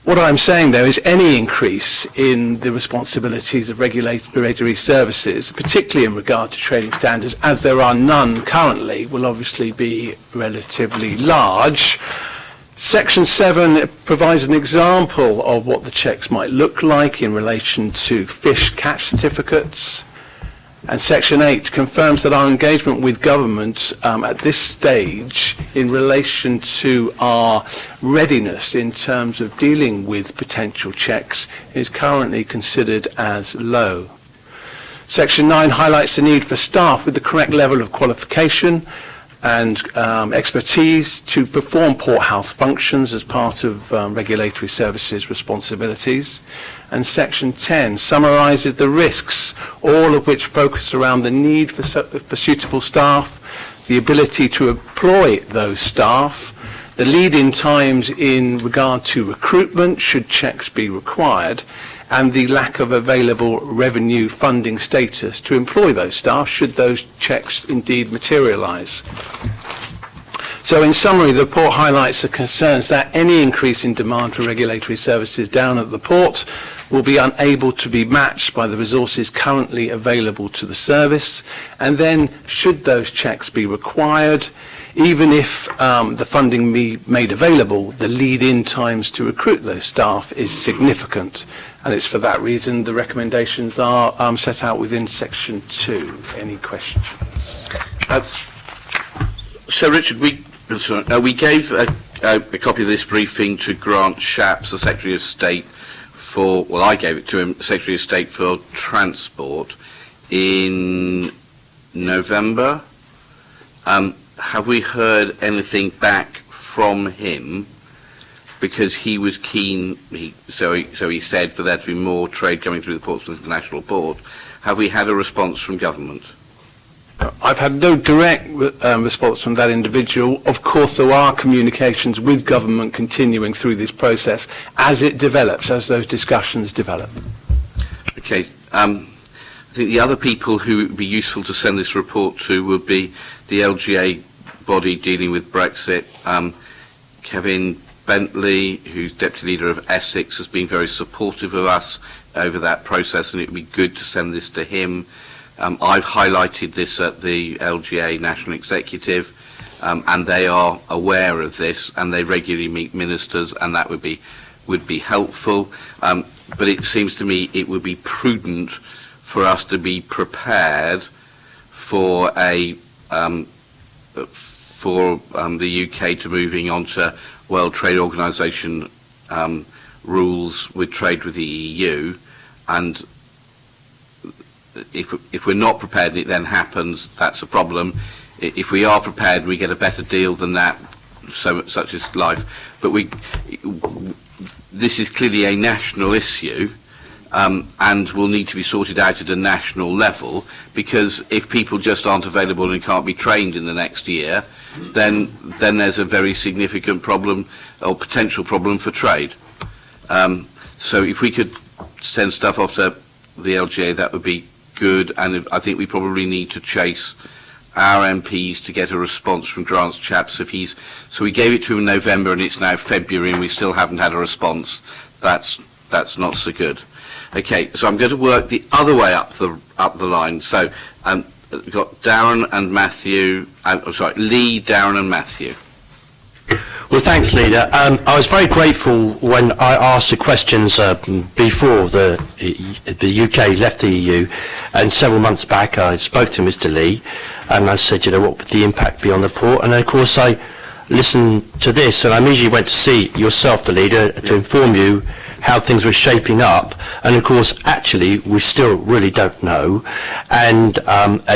What I'm saying there is any increase in the responsibilities of regulatory services, particularly in regard to trading standards, as there are none currently, will obviously be relatively large. Section 7 provides an example of what the checks might look like in relation to fish catch certificates. And Section 8 confirms that our engagement with government at this stage in relation to our readiness in terms of dealing with potential checks is currently considered as low. Section 9 highlights the need for staff with the correct level of qualification and expertise to perform port house functions as part of regulatory services responsibilities. And Section 10 summarises the risks, all of which focus around the need for suitable staff, the ability to employ those staff, the lead-in times in regard to recruitment should checks be required, and the lack of available revenue funding status to employ those staff should those checks indeed materialise. So in summary, the report highlights the concerns that any increase in demand for regulatory services down at the port will be unable to be matched by the resources currently available to the service, and then should those checks be required, even if the funding be made available, the lead-in times to recruit those staff is significant, and it's for that reason the recommendations are set out within Section 2. Any questions? So Richard, we gave a copy of this briefing to Grant Shapps, the Secretary of State for, well, I gave it to him, Secretary of State for Transport, in November. Have we heard anything back from him? Because he was keen, so he said, for there to be more trade coming through the Portsmouth International Port. Have we had a response from government? I've had no direct response from that individual. Of course, there are communications with government continuing through this process as it develops, as those discussions develop. Okay. I think the other people who it would be useful to send this report to would be the LGA body dealing with Brexit. Kevin Bentley, who's Deputy Leader of Essex, has been very supportive of us over that process, and it would be good to send this to him. I've highlighted this at the LGA National Executive, and they are aware of this, and they regularly meet ministers, and that would be helpful. But it seems to me it would be prudent for us to be prepared for the UK to moving on to World Trade Organization rules with trade with the EU, and if we're not prepared and it then happens, that's a problem. If we are prepared and we get a better deal than that, such is life. But this is clearly a national issue, and will need to be sorted out at a national level, because if people just aren't available and can't be trained in the next year, then there's a very significant problem or potential problem for trade. So if we could send stuff off to the LGA, that would be good, and I think we probably need to chase our MPs to get a response from Grant's chap. So we gave it to him in November and it's now February and we still haven't had a response. That's not so good. Okay, so I'm going to work the other way up the line. So we've got Darren and Matthew. Lee, Darren and Matthew. Well, thanks, Leader. I was very grateful when I asked the questions before the UK left the EU, and several months back I spoke to Mr. Lee, and I said, what would the impact be on the port? And of course I listened to this, and I immediately went to see yourself, the Leader, to inform you how things were shaping up. And of course, actually, we still really don't know. And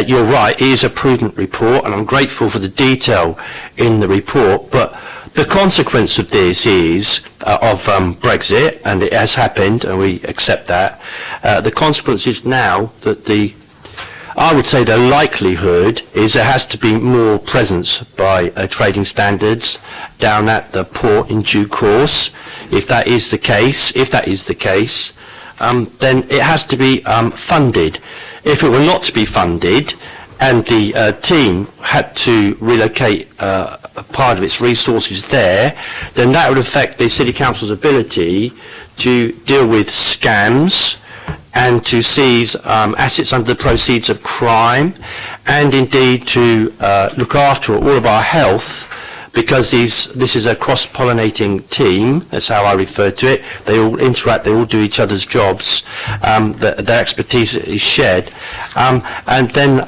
you're right, it is a prudent report, and I'm grateful for the detail in the report. But the consequence of this is, of Brexit, and it has happened, and we accept that, the consequence is now that I would say the likelihood is there has to be more presence by trading standards down at the port in due course. If that is the case, then it has to be funded. If it were not to be funded, and the team had to relocate a part of its resources there, then that would affect the City Council's ability to deal with scams and to seize assets under the proceeds of crime, and indeed to look after all of our health, because this is a cross-pollinating team, that's how I refer to it. They all interact, they all do each other's jobs, their expertise is shared, and then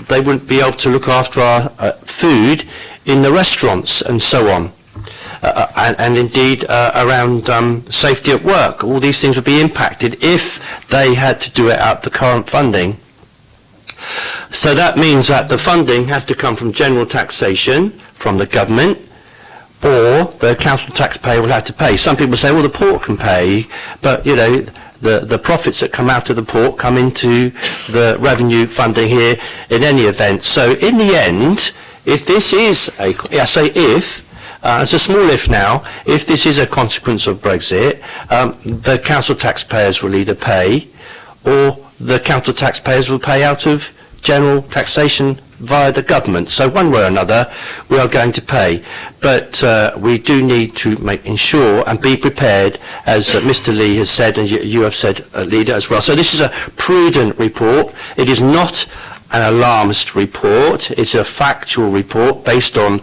they wouldn't be able to look after our food in the restaurants and so on. And indeed around safety at work. All these things would be impacted if they had to do it out the current funding. So that means that the funding has to come from general taxation from the government, or the council taxpayer will have to pay. Some people say, well, the port can pay, but the profits that come out of the port come into the revenue funding here in any event. So in the end, if this is it's a small if now, if this is a consequence of Brexit, the council taxpayers will either pay, or the council taxpayers will pay out of general taxation via the government. So one way or another, we are going to pay. But we do need to ensure and be prepared, as Mr. Lee has said, and you have said, Leader, as well. So this is a prudent report. It is not an alarmist report. It's a factual report based on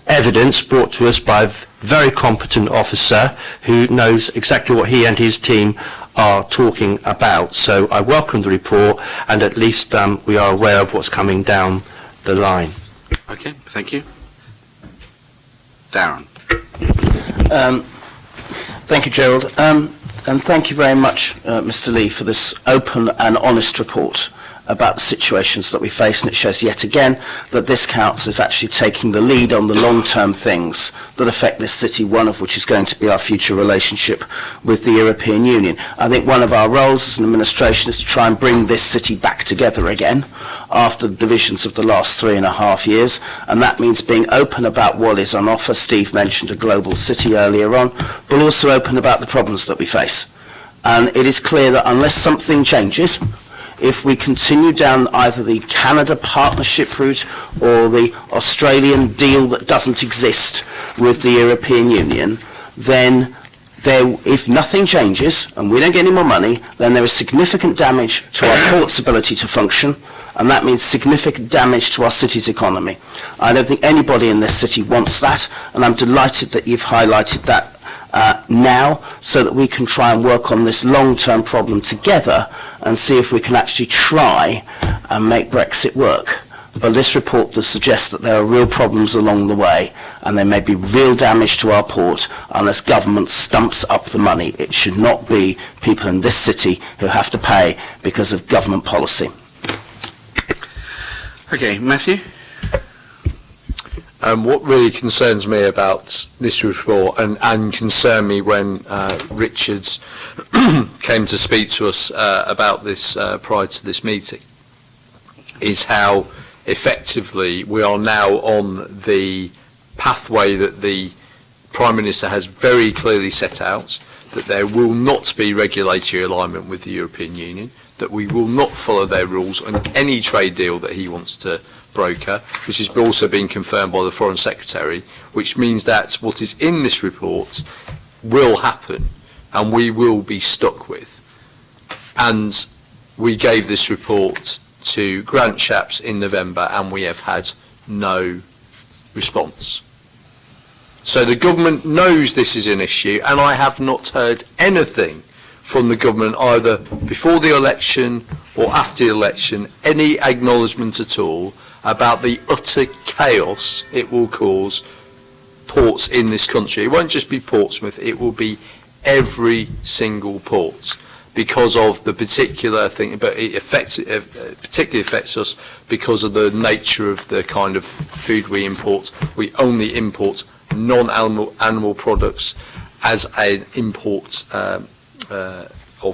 evidence brought to us by a very competent officer who knows exactly what he and his team are talking about. So I welcome the report, and at least we are aware of what's coming down the line. Okay, thank you. Darren. Thank you, Gerald. And thank you very much, Mr. Lee, for this open and honest report about the situations that we face, and it shows yet again that this council is actually taking the lead on the long-term things that affect this city, one of which is going to be our future relationship with the European Union. I think one of our roles as an administration is to try and bring this city back together again after the divisions of the last 3.5 years, and that means being open about what is on offer. Steve mentioned a global city earlier on, but also open about the problems that we face. And it is clear that unless something changes, if we continue down either the Canada partnership route or the Australian deal that doesn't exist with the European Union, then if nothing changes and we don't get any more money, then there is significant damage to our port's ability to function, and that means significant damage to our city's economy. I don't think anybody in this city wants that, and I'm delighted that you've highlighted that now, so that we can try and work on this long-term problem together and see if we can actually try and make Brexit work. but this report does suggest that there are real problems along the way, and there may be real damage to our port unless government stumps up the money. It should not be people in this city who have to pay because of government policy. Okay, Matthew? What really concerns me about this report, and concerned me when Richards came to speak to us about this prior to this meeting, is how effectively we are now on the pathway that the Prime Minister has very clearly set out, that there will not be regulatory alignment with the European Union, that we will not follow their rules on any trade deal that he wants to broker, which has also been confirmed by the Foreign Secretary, which means that what is in this report will happen and we will be stuck with. And we gave this report to Grant Shapps in November and we have had no response. So the government knows this is an issue, and I have not heard anything from the government either before the election or after the election, any acknowledgement at all about the utter chaos it will cause ports in this country. It won't just be Portsmouth, it will be every single port because of the particular thing, but it particularly affects us because of the nature of the kind of food we import. We only import non-animal products as an import of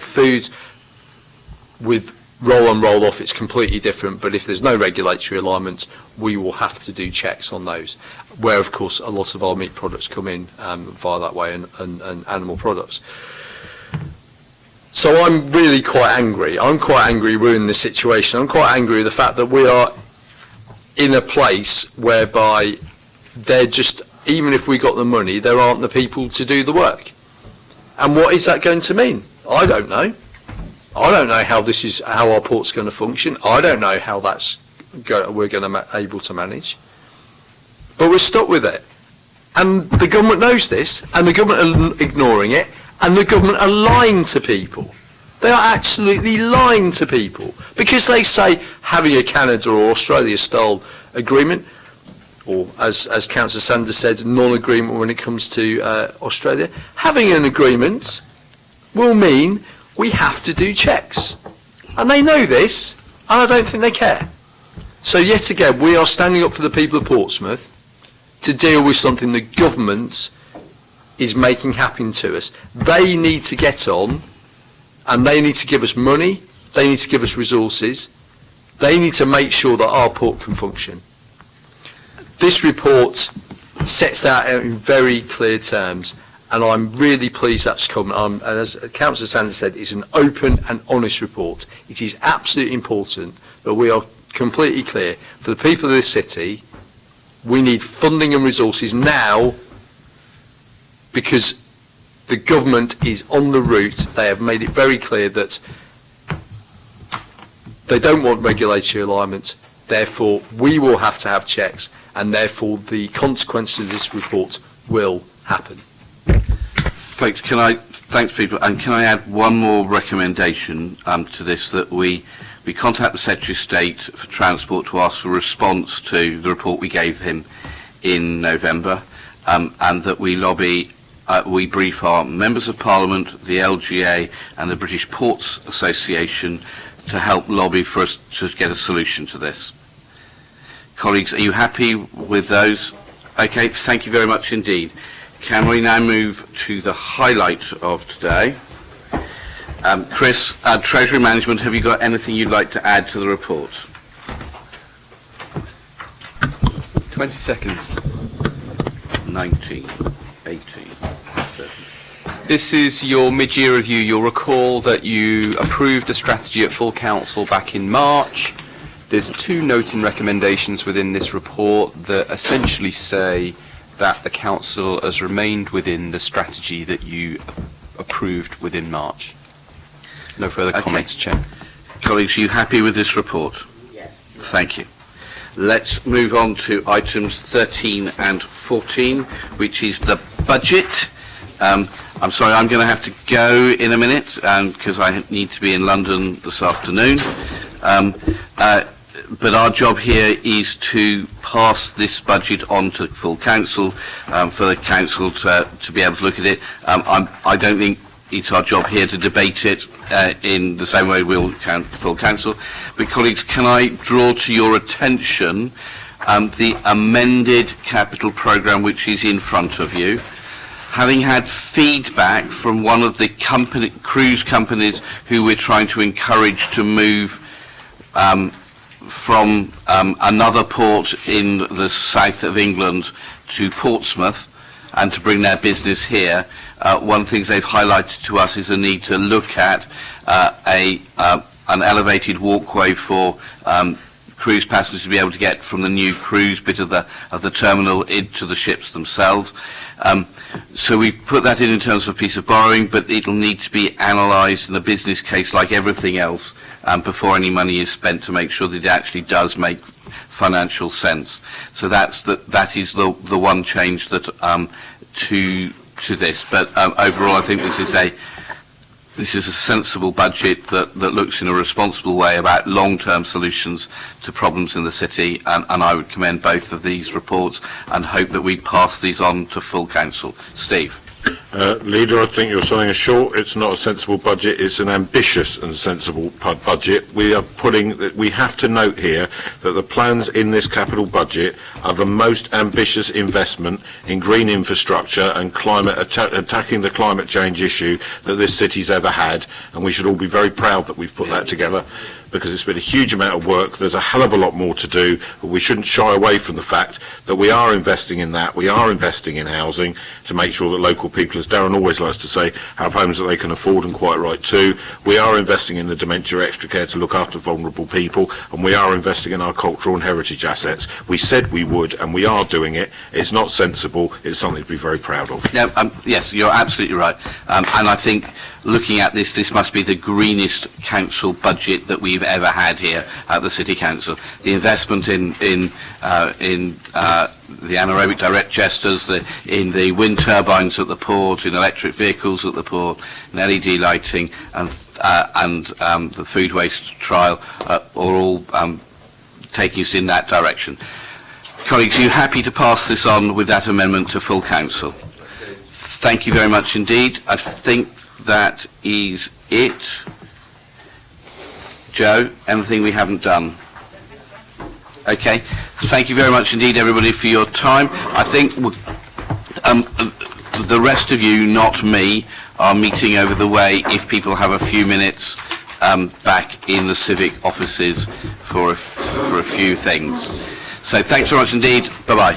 food. With roll on, roll off, it's completely different, but if there's no regulatory alignment, we will have to do checks on those, where of course a lot of our meat products come in via that way, and animal products. So I'm really quite angry. I'm quite angry we're in this situation. I'm quite angry with the fact that we are in a place whereby they're just, even if we got the money, there aren't the people to do the work. And what is that going to mean? I don't know. I don't know how our port's going to function. I don't know how we're going to able to manage. But we're stuck with it. And the government knows this, and the government are ignoring it, and the government are lying to people. They are absolutely lying to people. Because they say having a Canada or Australia style agreement, or as Councillor Sanders said, non-agreement when it comes to Australia, having an agreement will mean we have to do checks. And they know this, and I don't think they care. So yet again, we are standing up for the people of Portsmouth to deal with something the government is making happen to us. They need to get on, and they need to give us money, they need to give us resources, they need to make sure that our port can function. This report sets that out in very clear terms, and I'm really pleased that's come. And as Councillor Sanders said, it's an open and honest report. It is absolutely important that we are completely clear. For the people of this city, we need funding and resources now, because the government is on the route. They have made it very clear that they don't want regulatory alignment. Therefore, we will have to have checks, and therefore the consequences of this report will happen. Thanks, people. And can I add one more recommendation to this, that we contact the Secretary of State for Transport to ask for a response to the report we gave him in November, and that we lobby, we brief our Members of Parliament, the LGA and the British Ports Association to help lobby for us to get a solution to this. Colleagues, are you happy with those? Okay, thank you very much indeed. Can we now move to the highlight of today? Chris, Treasury Management, have you got anything you'd like to add to the report? 20 seconds. 19, 18, 30. This is your mid-year review. You'll recall that you approved a strategy at full council back in March. There's 2 notes and recommendations within this report that essentially say that the council has remained within the strategy that you approved within March. No further comments, Chair. Colleagues, are you happy with this report? Yes. Thank you. Let's move on to items 13 and 14, which is the budget. I'm sorry, I'm going to have to go in a minute because I need to be in London this afternoon. but our job here is to pass this budget on to full council, for the council to be able to look at it. I don't think it's our job here to debate it in the same way we'll full council. But colleagues, can I draw to your attention the amended capital programme which is in front of you. Having had feedback from one of the cruise companies who we're trying to encourage to move from another port in the south of England to Portsmouth and to bring their business here, one of the things they've highlighted to us is a need to look at an elevated walkway for cruise passengers to be able to get from the new cruise bit of the terminal into the ships themselves. So we put that in terms of a piece of borrowing, but it'll need to be analysed in a business case like everything else before any money is spent to make sure that it actually does make financial sense. So that is the one change that to this. But overall, I think this is a sensible budget that looks in a responsible way about long-term solutions to problems in the city, and I would commend both of these reports and hope that we pass these on to full council. Steve. Leader, I think you're selling us short. It's not a sensible budget. It's an ambitious and sensible budget. We have to note here that the plans in this capital budget are the most ambitious investment in green infrastructure and attacking the climate change issue that this city's ever had, and we should all be very proud that we've put that together, because it's been a huge amount of work. There's a hell of a lot more to do, but we shouldn't shy away from the fact that we are investing in that. We are investing in housing to make sure that local people, as Darren always likes to say, have homes that they can afford, and quite right too. We are investing in the dementia extra care to look after vulnerable people, and we are investing in our cultural and heritage assets. We said we would, and we are doing it. It's not sensible. It's something to be very proud of. No, yes, you're absolutely right. And I think looking at this must be the greenest council budget that we've ever had here at the City Council. The investment in the anaerobic direct jesters, in the wind turbines at the port, in electric vehicles at the port, in LED lighting, and the food waste trial are all taking us in that direction. Colleagues, are you happy to pass this on with that amendment to full council? Thank you very much indeed. I think that is it. Joe, anything we haven't done? Okay. Thank you very much indeed, everybody, for your time. I think the rest of you, not me, are meeting over the way if people have a few minutes back in the civic offices for a few things. So thanks very much indeed. Bye-bye.